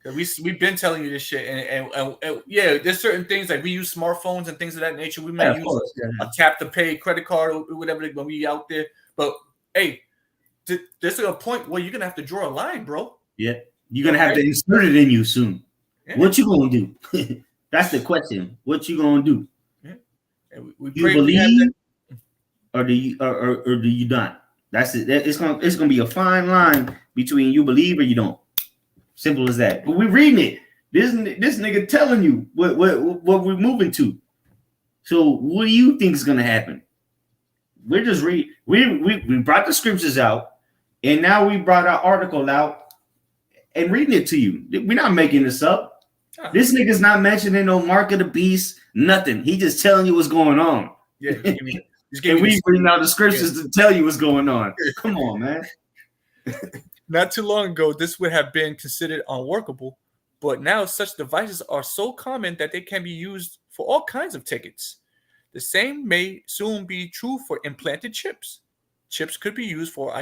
We've been telling you this shit, and yeah, there's certain things like we use smartphones and things of that nature. We might use a tap to pay credit card or whatever when we out there. But hey, there's a point where you're gonna have to draw a line, bro. Yeah, you're gonna have to insert it in you soon. Yeah. What you gonna do? That's the question. What you gonna do? Yeah. We you believe, or do you not? That's it. It's gonna be a fine line between you believe or you don't. Simple as that. But we're reading it. This nigga telling you what we're moving to. So what do you think is gonna happen? We're just we brought the scriptures out, and now we brought our article out and reading it to you. We're not making this up. This nigga's not mentioning no mark of the beast, nothing. He just telling you what's going on. Yeah, and we bring out the scriptures to tell you what's going on. Come on, man. Not too long ago, this would have been considered unworkable, but now such devices are so common that they can be used for all kinds of tickets. The same may soon be true for implanted chips. Chips could be used for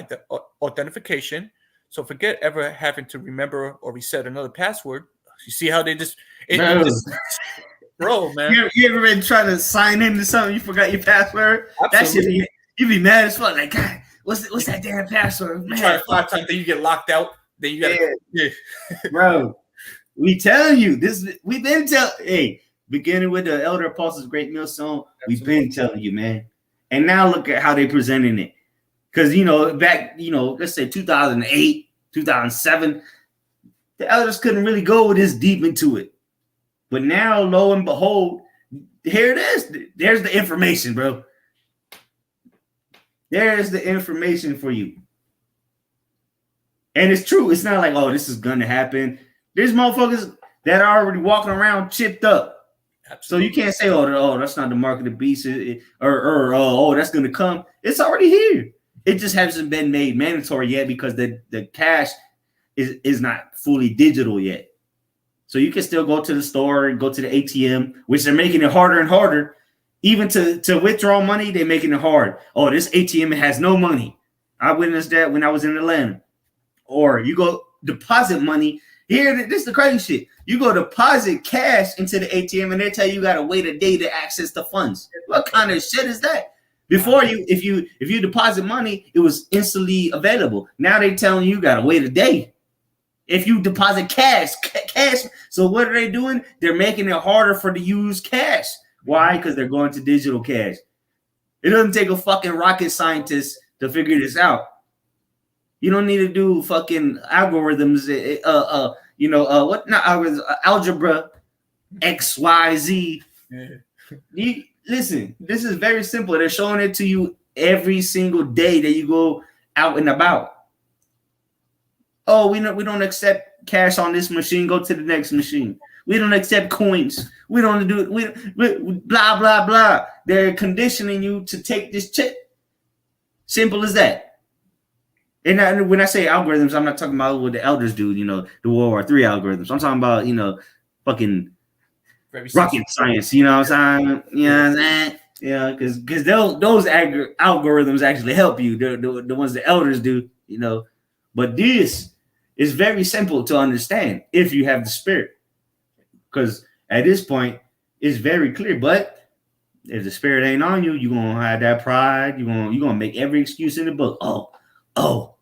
authentication, so forget ever having to remember or reset another password. You see how they just... Bro, man. You ever been trying to sign into something, you forgot your password? Absolutely. That shit, you be mad as fuck. Like, God, what's that damn password? Man, you try it 5 times, then you get locked out. Then you gotta, Bro, we telling you this. We've been hey, beginning with the Elder Apostles' Great Meal song. We've been telling you, man. And now look at how they presenting it. Because back, let's say 2008, 2007, the elders couldn't really go this deep into it. But now, lo and behold, here it is. There's the information, bro. There's the information for you. And it's true. It's not like, oh, this is going to happen. There's motherfuckers that are already walking around chipped up. Absolutely. So you can't say, oh, that's not the mark of the beast, or that's going to come. It's already here. It just hasn't been made mandatory yet because the cash is not fully digital yet. So you can still go to the store and go to the ATM, which they're making it harder and harder. Even to withdraw money, they're making it hard. Oh, this ATM has no money. I witnessed that when I was in Atlanta. Or you go deposit money. Here, this is the crazy shit. You go deposit cash into the ATM and they tell you got to wait a day to access the funds. What kind of shit is that? Before if you deposit money, it was instantly available. Now they telling you got to wait a day. If you deposit cash. So what are they doing? They're making it harder to use cash. Why? Because they're going to digital cash. It doesn't take a fucking rocket scientist to figure this out. You don't need to do fucking algorithms. What? Not algorithms. Algebra, X, Y, Z. Yeah. Listen, this is very simple. They're showing it to you every single day that you go out and about. Oh, we don't accept cash on this machine. Go to the next machine. We don't accept coins. We don't do it. We blah blah blah. They're conditioning you to take this chip. Simple as that. And when I say algorithms, I'm not talking about what the elders do. The World War III algorithms. I'm talking about fucking rocket science. You know what I'm saying? You know what I'm saying? Yeah, because those algorithms actually help you. The ones the elders do. But this is very simple to understand if you have the spirit. Because at this point, it's very clear. But if the spirit ain't on you, you're going to have that pride. You're going to make every excuse in the book. Oh.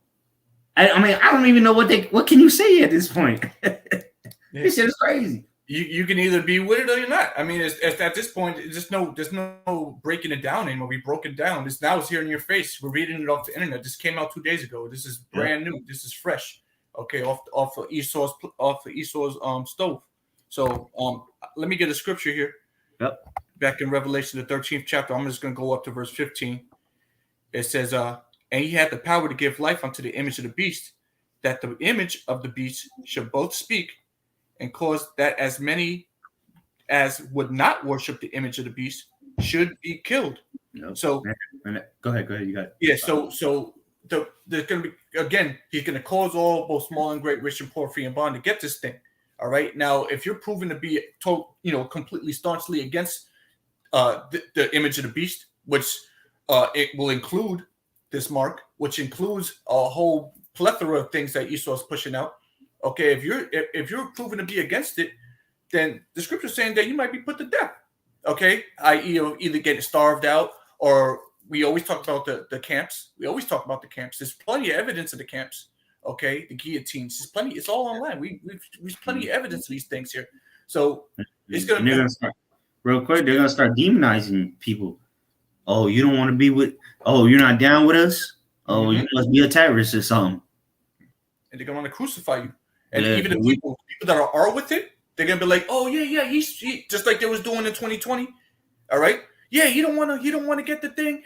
I mean, I don't even know what can you say at this point? This shit is crazy. You can either be with it or you're not. I mean, it's at this point, there's no breaking it down anymore. We broke it down. Now it's here in your face. We're reading it off the internet. This came out 2 days ago. This is brand new. This is fresh. Okay, off of Esau's stove. So let me get a scripture here. Yep. Back in Revelation, the 13th chapter, I'm just going to go up to verse 15. It says, and he had the power to give life unto the image of the beast, that the image of the beast should both speak and cause that as many as would not worship the image of the beast should be killed. No. So go ahead. You got it. Yeah. So there's going to be, again, he's going to cause all, both small and great, rich and poor, free and bond to get this thing. All right. Now, if you're proven to be completely staunchly against the image of the beast, which it will include this mark, which includes a whole plethora of things that Esau's pushing out. Okay, if you're proven to be against it, then the scripture is saying that you might be put to death. Okay, i.e., either getting starved out, or we always talk about the camps. We always talk about the camps. There's plenty of evidence of the camps. Okay, the guillotines. There's plenty. It's all online. We've plenty of evidence of these things here. So it's they're gonna start real quick. They're gonna start demonizing people. Oh, you don't want to be with. Oh, you're not down with us. Oh, you must be a terrorist or something. And they're gonna want to crucify you. And even the people that are with it, they're gonna be like, oh yeah, he's just like they was doing in 2020. All right, yeah, you don't want to get the thing.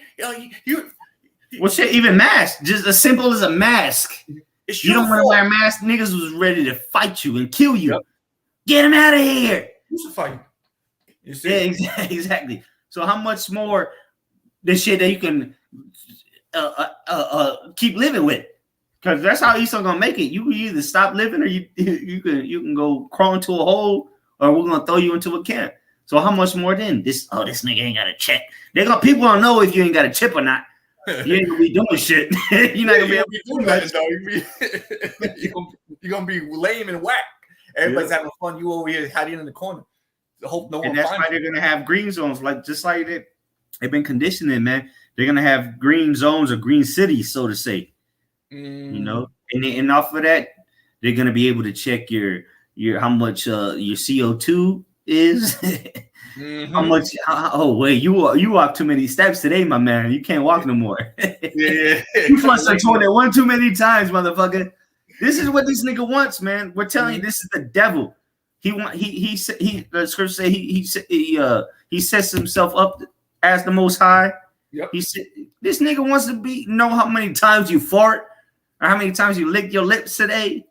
Well, shit, even mask, just as simple as a mask. You don't want to wear a mask. Niggas was ready to fight you and kill you. Yep. Get him out of here. Crucify you. You see? Yeah, exactly. So how much more the shit that you can keep living with? Because that's how Esau gonna make it. You can either stop living or you can go crawl into a hole, or we're gonna throw you into a camp. So how much more then? This nigga ain't got a check. People don't know if you ain't got a chip or not. You ain't gonna be doing shit. You're not gonna be able to do that. You're gonna be lame and whack. Everybody's having fun. You over here hiding in the corner. Hope no one. And that's why they're gonna have green zones, just like they've been conditioning, man. They're gonna have green zones or green cities, so to say. And off of that, they're gonna be able to check your how much your CO2 is. How much? Oh wait, you walk too many steps today, my man. You can't walk no more. Yeah. You flushed the toilet one too many times, motherfucker. This is what this nigga wants, man. We're telling you, this is the devil. The scripture say he sets himself up as the Most High. Yep. He said this nigga wants to know how many times you fart or how many times you lick your lips today.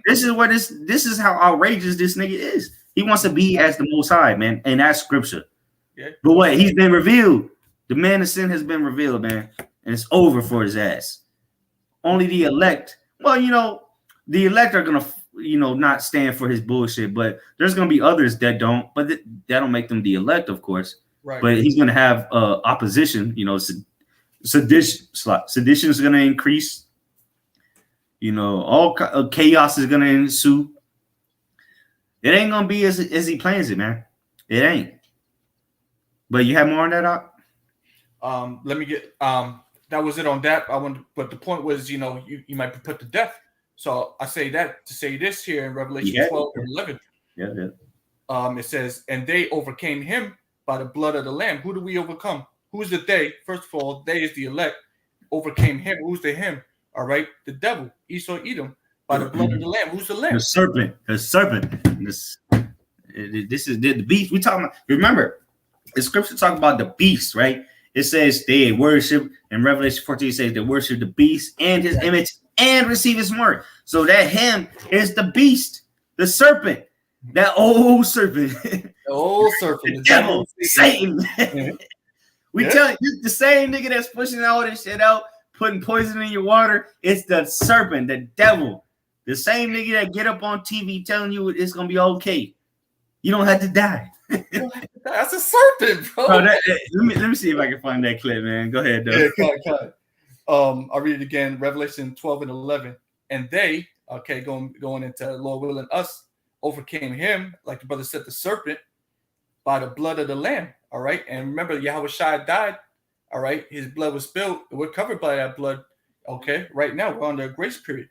This is how outrageous this nigga is. He wants to be as the Most High, man, and that's scripture. Yeah. But wait, he's been revealed. The man of sin has been revealed, man, and it's over for his ass. Only the elect. Well, the elect are gonna, not stand for his bullshit. But there's gonna be others that don't. But that don't make them the elect, of course. Right. But he's gonna have opposition. Sedition is gonna increase. All chaos is gonna ensue. It ain't gonna be as he plans it, man. It ain't. But you have more on that, Doc? Let me get that was it on that. But the point was, you might be put to death. So I say that to say this here in Revelation 12 and 11. Yeah. It says, and they overcame him by the blood of the Lamb. Who do we overcome? Who is the they? First of all, they is the elect. Overcame him. Who's the him? All right, the devil, Esau, Edom. By the blood of the Lamb. Who's the Lamb? The serpent. This is the beast. We talking about. Remember, the scripture talk about the beast, right? It says they worship in Revelation 14. It says they worship the beast and his image and receive his mark. So that him is the beast, the serpent, that old serpent, the devil, Satan. We tell you, the same nigga that's pushing all this shit out, putting poison in your water. It's the serpent, the devil. The same nigga that get up on TV telling you it's gonna be okay. You don't have to die. That's a serpent, bro. Let me see if I can find that clip, man. Go ahead, though. Yeah, I'll read it again. Revelation 12 and 11. And they, going into Lord willing, us overcame him, like the brother said, the serpent, by the blood of the Lamb. All right. And remember, Yahweh Shai died. All right. His blood was spilled. We're covered by that blood. Okay. Right now, we're under a grace period.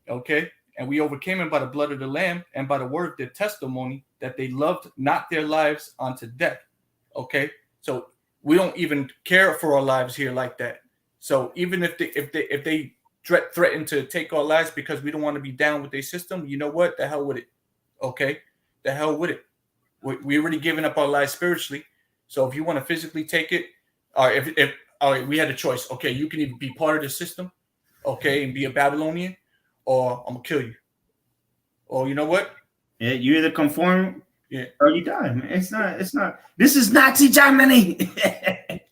Okay. And we overcame him by the blood of the Lamb and by the word of their testimony that they loved not their lives unto death. Okay. So we don't even care for our lives here like that. So even if they threaten to take our lives because we don't want to be down with their system, you know what? The hell with it. Okay. The hell with it. We already given up our lives spiritually. So if you want to physically take it, if we had a choice. Okay. You can either be part of the system. Okay. And be a Babylonian, or I'm gonna kill you. Or you know what? Yeah, you either conform, or you die, man. It's not. This is Nazi Germany.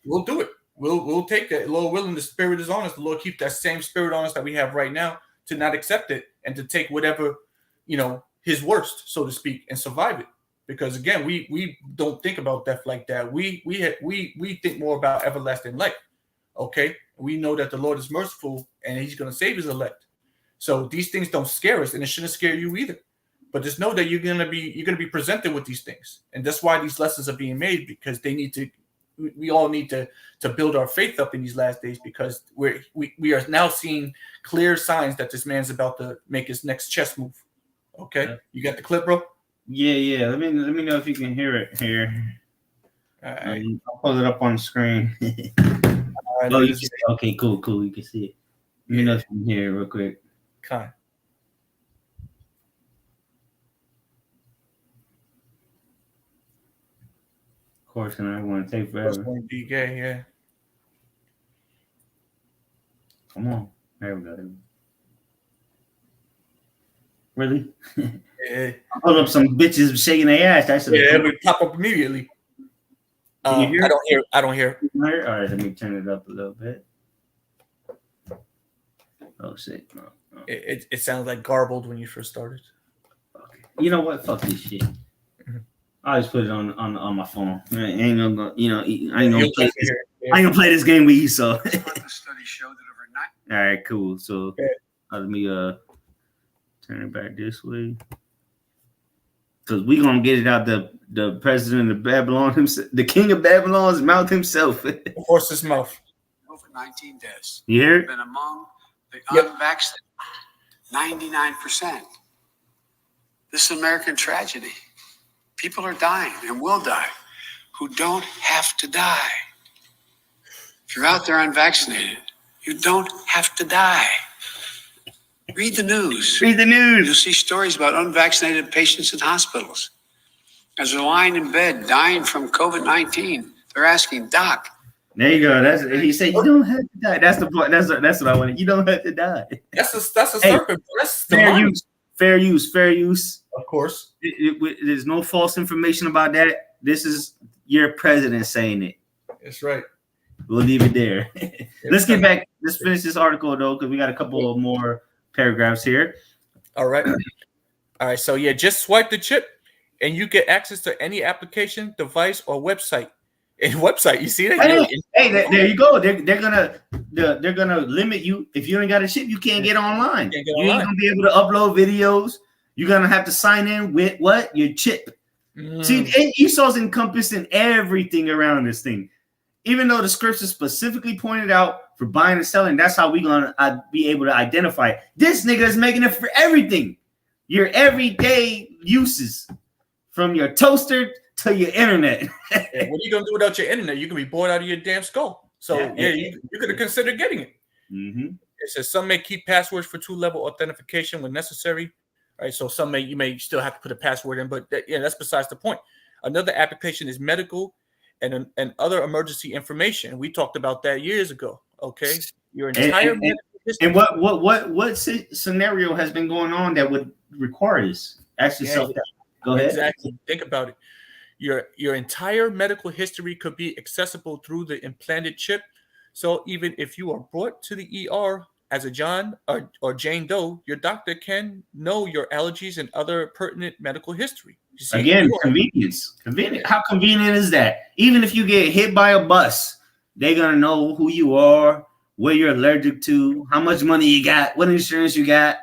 We'll do it. We'll take that. Lord willing, the spirit is on us. The Lord keep that same spirit on us that we have right now, to not accept it and to take whatever his worst, so to speak, and survive it. Because again, we don't think about death like that. We think more about everlasting life. Okay, we know that the Lord is merciful and He's going to save His elect. So these things don't scare us, and it shouldn't scare you either. But just know that you're gonna be presented with these things, and that's why these lessons are being made, because they need to. We all need to build our faith up in these last days, because we are now seeing clear signs that this man's about to make his next chess move. Okay, you got the clip, bro? Yeah. Let me know if you can hear it here. All right. I'll pull it up on the screen. All right, Oh, you can see it. Okay, cool. You can see it. Let me know if you can hear it real quick. Kind. Of course, and I want to take forever. Be gay, yeah. Come on. There we go. Really? Yeah. I pulled up some bitches shaking their ass. That's It would pop up immediately. Can you hear it? I don't hear. All right, let me turn it up a little bit. Oh shit! No. It sounds like garbled when you first started. Okay. You know what? Fuck this shit. I just put it on my phone. I ain't gonna, I ain't gonna play this game with you. So. The study showed that overnight. All right, cool. So let me turn it back this way, because we gonna get it out the president of Babylon himself, the king of Babylon's mouth himself. The horse's mouth. COVID-19 deaths. You hear it? Been among the unvaccinated, 99%. This is American tragedy. People are dying and will die who don't have to die. If you're out there unvaccinated, you don't have to die. Read the news. Read the news. You'll see stories about unvaccinated patients in hospitals. As they're lying in bed dying from COVID-19, they're asking, Doc. There you go. He said you don't have to die. That's the point. That's what I wanted. You don't have to die. That's a serpent. That's fair use. Fair use. Of course. There's no false information about that. This is your president saying it. That's right. We'll leave it there. Let's get back. Let's finish this article though, because we got a couple of more paragraphs here. All right. So just swipe the chip, and you get access to any application, device, or website. You see that? There you go. They're gonna limit you. If you ain't got a chip, you can't get online. You ain't gonna be able to upload videos. You're gonna have to sign in with what? Your chip. See, Esau's encompassing everything around this thing. Even though the scripture specifically pointed out for buying and selling, that's how we're gonna be able to identify it. This nigga is making it for everything. Your everyday uses, from your toaster to your internet. What are you gonna do without your internet? You can be bored out of your damn skull. So you could have considered getting it. Mm-hmm. It says some may keep passwords for 2-level authentication when necessary. All right, so you may still have to put a password in, but that's besides the point. Another application is medical and other emergency information. We talked about that years ago. Okay, your entire and what scenario has been going on that would require this? Ask yourself that. Go ahead. Exactly. Think about it. Your entire medical history could be accessible through the implanted chip. So even if you are brought to the ER as a John or Jane Doe, your doctor can know your allergies and other pertinent medical history. Again, convenience. Convenient. How convenient is that? Even if you get hit by a bus, they're gonna know who you are, what you're allergic to, how much money you got, what insurance you got,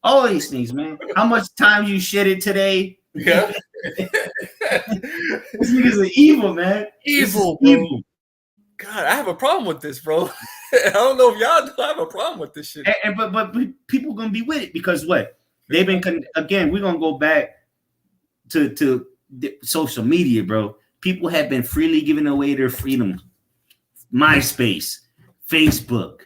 all these things, man. How much time you shitted today? Yeah. This nigga's an evil, man. Evil, bro. Evil. God, I have a problem with this, bro. I don't know if y'all do. I have a problem with this shit. But people gonna be with it because what? They've been again. We're gonna go back to social media, bro. People have been freely giving away their freedom. MySpace, Facebook.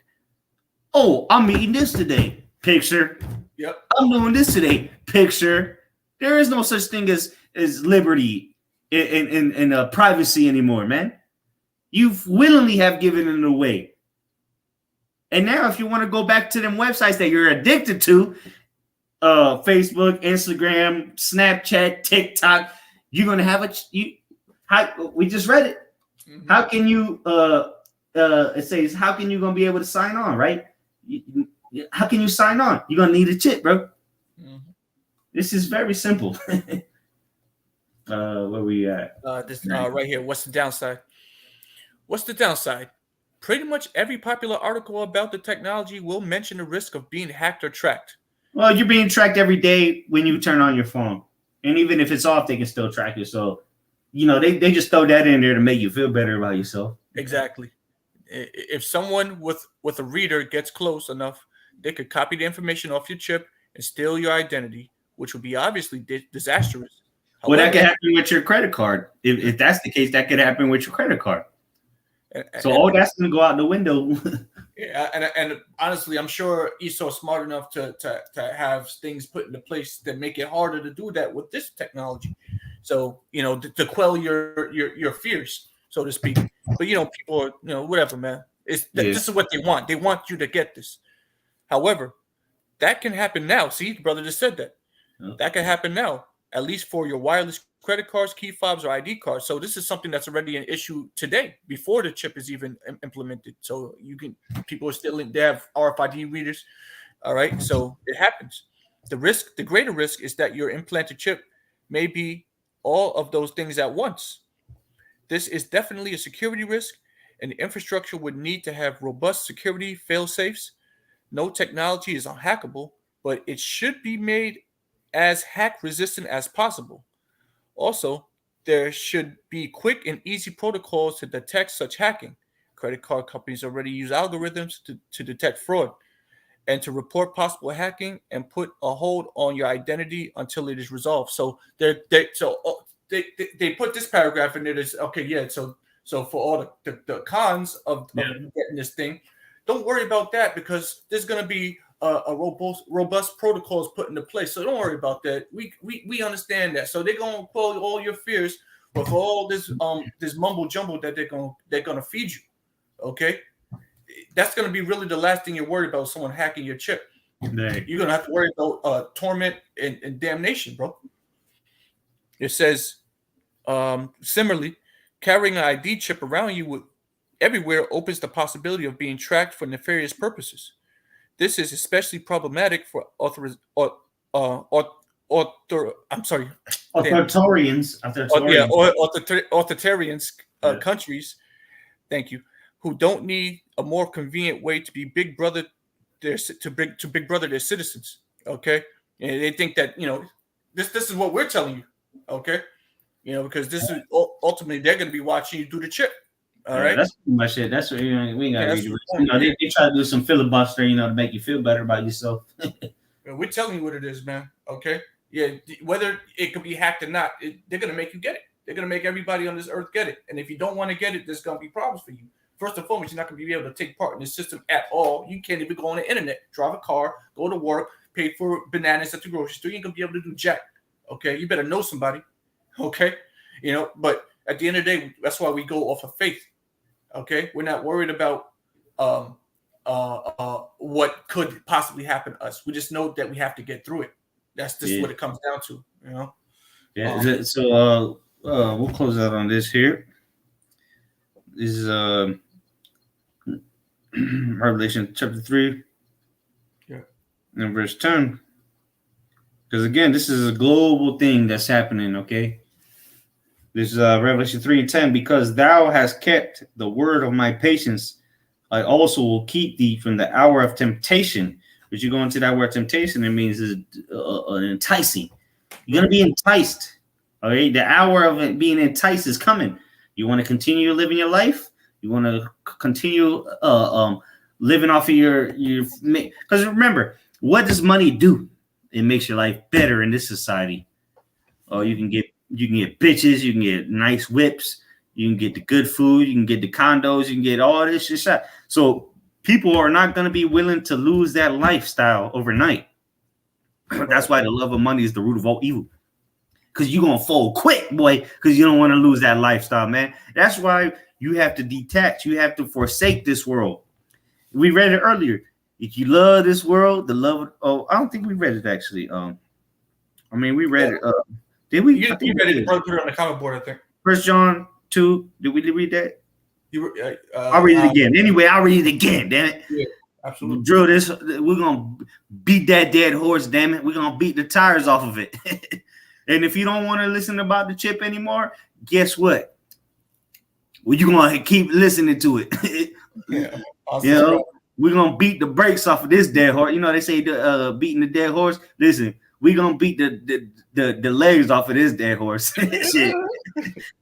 Oh, I'm eating this today. Picture. Yep. I'm doing this today. Picture. There is no such thing as liberty and privacy anymore, man. You willingly have given it away. And now if you want to go back to them websites that you're addicted to, Facebook, Instagram, Snapchat, TikTok, you're going to have we just read it. Mm-hmm. How can you, it says, how can you going to be able to sign on, right? How can you sign on? You're going to need a chip, bro. Mm-hmm. This is very simple. Where we at? This right here. What's the downside? What's the downside? Pretty much every popular article about the technology will mention the risk of being hacked or tracked. Well, you're being tracked every day when you turn on your phone. And even if it's off, they can still track you. So, they just throw that in there to make you feel better about yourself. Exactly. If someone with a reader gets close enough, they could copy the information off your chip and steal your identity, which would be obviously disastrous. Well, that could happen with your credit card. If that's the case, that could happen with your credit card. So all that's going to go out the window. Yeah, and honestly, I'm sure ESO's smart enough to have things put into place that make it harder to do that with this technology. So, to quell your fears, so to speak. But, people are, whatever, man. This is what they want. They want you to get this. However, that can happen now. See, the brother just said that. Oh. That can happen now, at least for your wireless credit cards, key fobs, or ID cards. So this is something that's already an issue today before the chip is even implemented. So people are still they have RFID readers. All right. So it happens. The greater risk is that your implanted chip may be all of those things at once. This is definitely a security risk, and the infrastructure would need to have robust security fail-safes. No technology is unhackable, but it should be made as hack-resistant as possible. Also, there should be quick and easy protocols to detect such hacking. Credit card companies already use algorithms to detect fraud and to report possible hacking and put a hold on your identity until it is resolved. So they put this paragraph in there. That's okay, yeah. So for all the cons of getting this thing, don't worry about that because there's going to be a robust protocols put into place. So don't worry about that. We understand that. So they're going to quell all your fears with all this mumbo jumbo that they're going to feed you. Okay, that's going to be really the last thing you're worried about: someone hacking your chip. Dang. You're going to have to worry about torment and damnation, bro. It says, similarly, carrying an ID chip around you everywhere opens the possibility of being tracked for nefarious purposes. This is especially problematic for authoritarian countries. Thank you. Who don't need a more convenient way to be big brother to big brother their citizens. Okay, and they think that this is what we're telling you. Okay, because this is ultimately they're going to be watching you do the chip. All right, that's pretty much it. That's what we ain't got to read. They try to do some filibuster, to make you feel better about yourself. We're telling you what it is, man. Okay, yeah, whether it could be hacked or not, they're going to make you get it. They're going to make everybody on this earth get it. And if you don't want to get it, there's going to be problems for you. First and foremost, you're not going to be able to take part in the system at all. You can't even go on the internet, drive a car, go to work, pay for bananas at the grocery store. You ain't going to be able to do jack. Okay, you better know somebody. Okay, but at the end of the day, that's why we go off of faith. Okay, we're not worried about what could possibly happen to us. We just know that we have to get through it. That's just what it comes down to. Yeah. So we'll close out on this here. This is Revelation chapter 3, and verse 10. Because again, this is a global thing that's happening. Okay. This is Revelation 3 and 10. Because thou hast kept the word of my patience, I also will keep thee from the hour of temptation. But you go into that word temptation, it means enticing. You're going to be enticed. All right. The hour of it being enticed is coming. You want to continue living your life? You want to continue living off of your because remember, what does money do? It makes your life better in this society. Oh, you can get bitches, you can get nice whips, you can get the good food, you can get the condos, you can get all this shit. So people are not going to be willing to lose that lifestyle overnight. That's why the love of money is the root of all evil. Because you're going to fold quick, boy, because you don't want to lose that lifestyle, man. That's why you have to detach. You have to forsake this world. We read it earlier. If you love this world, the love of, I don't think we read it actually. We read it. Did we? You read it. Put it on the comment board, I think. 1 John 2. Did we read that? I'll read it again. Anyway, I'll read it again. Damn it. Yeah. Absolutely. Drill this. We're gonna beat that dead horse. Damn it, we're gonna beat the tires off of it. And if you don't want to listen about the chip anymore, guess what? Well, you're gonna keep listening to it. Yeah. You know, we're gonna beat the brakes off of this dead horse. You know, they say beating the dead horse. Listen, we're gonna beat the legs off of this dead horse. Shit.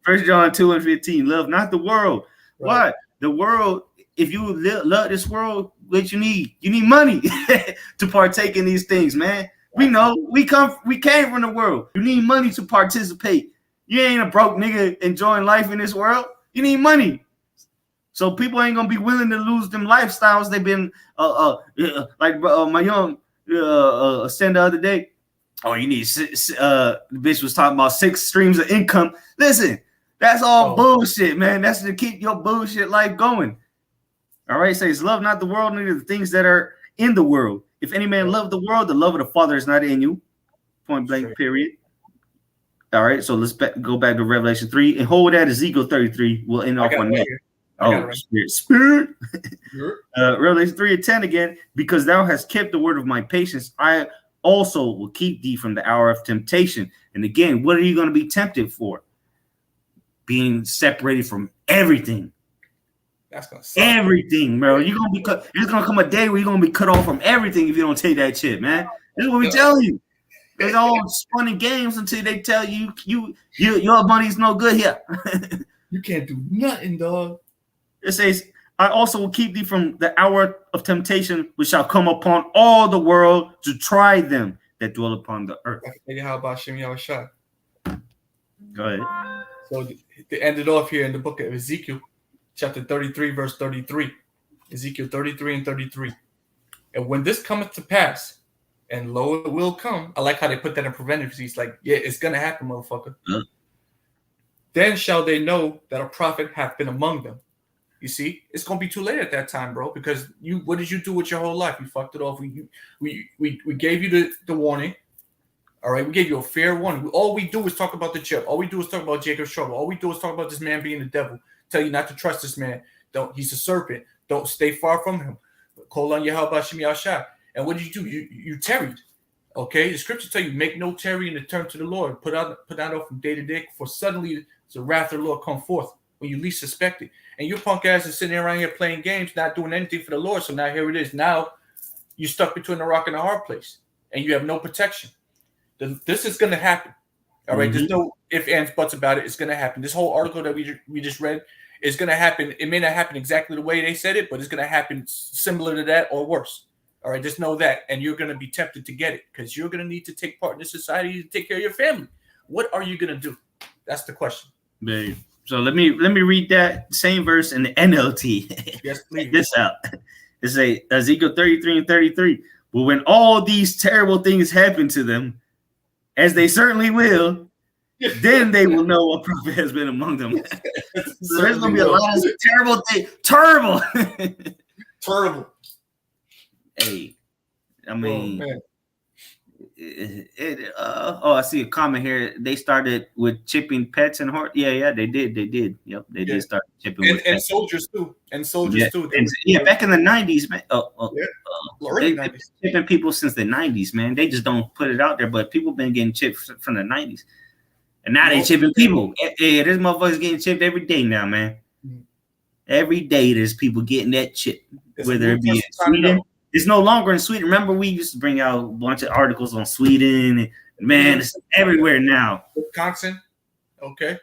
1 John 2:15. Love not the world. Right. Why? The world, if you love this world, what you need? You need money to partake in these things, man. We know we came from the world. You need money to participate. You ain't a broke nigga enjoying life in this world. You need money. So people ain't gonna be willing to lose them lifestyles they've been like my young said the other day. Oh, you need the bitch was talking about 6 streams of income. Listen, that's all bullshit, man. That's to keep your bullshit life going. All right, says love not the world, neither the things that are in the world. If any man love the world, the love of the Father is not in you. Point blank, period. All right, so let's go back to Revelation 3 and hold that Ezekiel 33. We'll end off on that. Oh, spirit. Revelation 3:10 again. Because thou hast kept the word of my patience, I also will keep thee from the hour of temptation. And again, what are you going to be tempted for? Being separated from everything. That's gonna suck. Everything, bro. You're gonna be cut. There's gonna come a day where you're gonna be cut off from everything if you don't take that shit, man. This is what we tell you. It's all funny games until they tell you your money's no good here. You can't do nothing, dog. It says, I also will keep thee from the hour of temptation, which shall come upon all the world to try them that dwell upon the earth. How about Shem Yahushua? Go ahead. So they ended off here in the book of Ezekiel, chapter 33, verse 33. Ezekiel 33 and 33. And when this cometh to pass, and lo, it will come. I like how they put that in preventive. He's like, yeah, it's going to happen, motherfucker. Huh? Then shall they know that a prophet hath been among them. You see, it's going to be too late at that time, bro, because what did you do with your whole life? You fucked it off. We gave you the warning. All right, we gave you a fair warning. All we do is talk about the chip. All we do is talk about Jacob's trouble. All we do is talk about this man being the devil. Tell you not to trust this man. He's a serpent. Don't stay far from him. Call on Yahweh Shem Yahshua. And what did you do? You tarried. Okay, the scriptures tell you make no tarry and turn to the Lord. Put out from day to day, for suddenly the wrath of the Lord come forth when you least suspect it. And your punk ass is sitting around here playing games, not doing anything for the Lord. So now here it is. Now you're stuck between a rock and a hard place, and you have no protection. This is going to happen. All right. There's no ifs, ands, buts about it. It's going to happen. This whole article that we just read is going to happen. It may not happen exactly the way they said it, but it's going to happen similar to that or worse. All right. Just know that. And you're going to be tempted to get it because you're going to need to take part in this society to take care of your family. What are you going to do? That's the question. Babe. So let me read that same verse in the NLT. Yes, please. Check this out. It's Ezekiel 33 and 33. But when all these terrible things happen to them, as they certainly will, then they will know a prophet has been among them. So there's going to be a lot of terrible things. Terrible. Terrible. Hey, I mean, I see a comment here. They started with chipping pets and horse. Yeah, they did. Yep, they did start chipping with pets. Soldiers too. Back in the 90s, man. They've been chipping people since the 90s, man. They just don't put it out there, but people been getting chipped from the 90s. And now they chipping people. Yeah, this motherfucker's getting chipped every day now, man. Every day there's people getting that chip. Whether it be in Sweden. It's no longer in Sweden. Remember, we used to bring out a bunch of articles on Sweden. And, man, it's everywhere now. Wisconsin. Okay.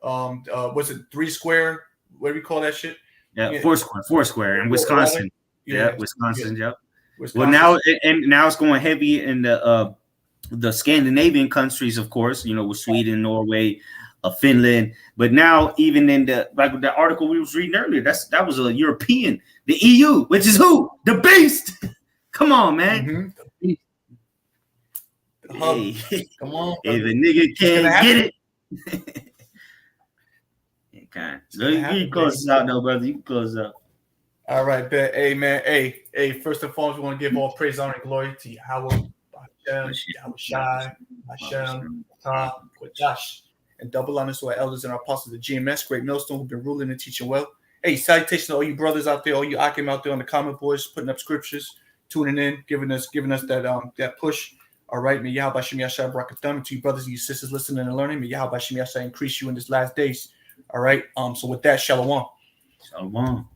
Was it 3 Square? What do we call that shit? Yeah, Foursquare in Wisconsin. Wisconsin. Yep. Wisconsin. Well, now it's going heavy in the Scandinavian countries, of course. You know, with Sweden, Norway, Finland. But now, even in the article we was reading earlier, that was a European, the EU, which is who? The beast. Come on, man. Mm-hmm. Hey. Come on. If a nigga can't get it. Okay. You can close this out, though, brother. You can close out. All right, bet. Hey, man. Hey. First and foremost, we want to give all praise, honor, and glory to Yahweh, Hashem, Josh, and double honors to our elders and our apostles, the GMS, great millstone, who've been ruling and teaching well. Hey, salutation to all you brothers out there, all you Akim out there on the comment boards, putting up scriptures, tuning in, giving us that push. All right, may Yahweh Shem Yashai Barakatham, to you brothers and you sisters listening and learning. May Yahweh Shem Yashai increase you in this last days. All right. So with that, Shalom. Shalom.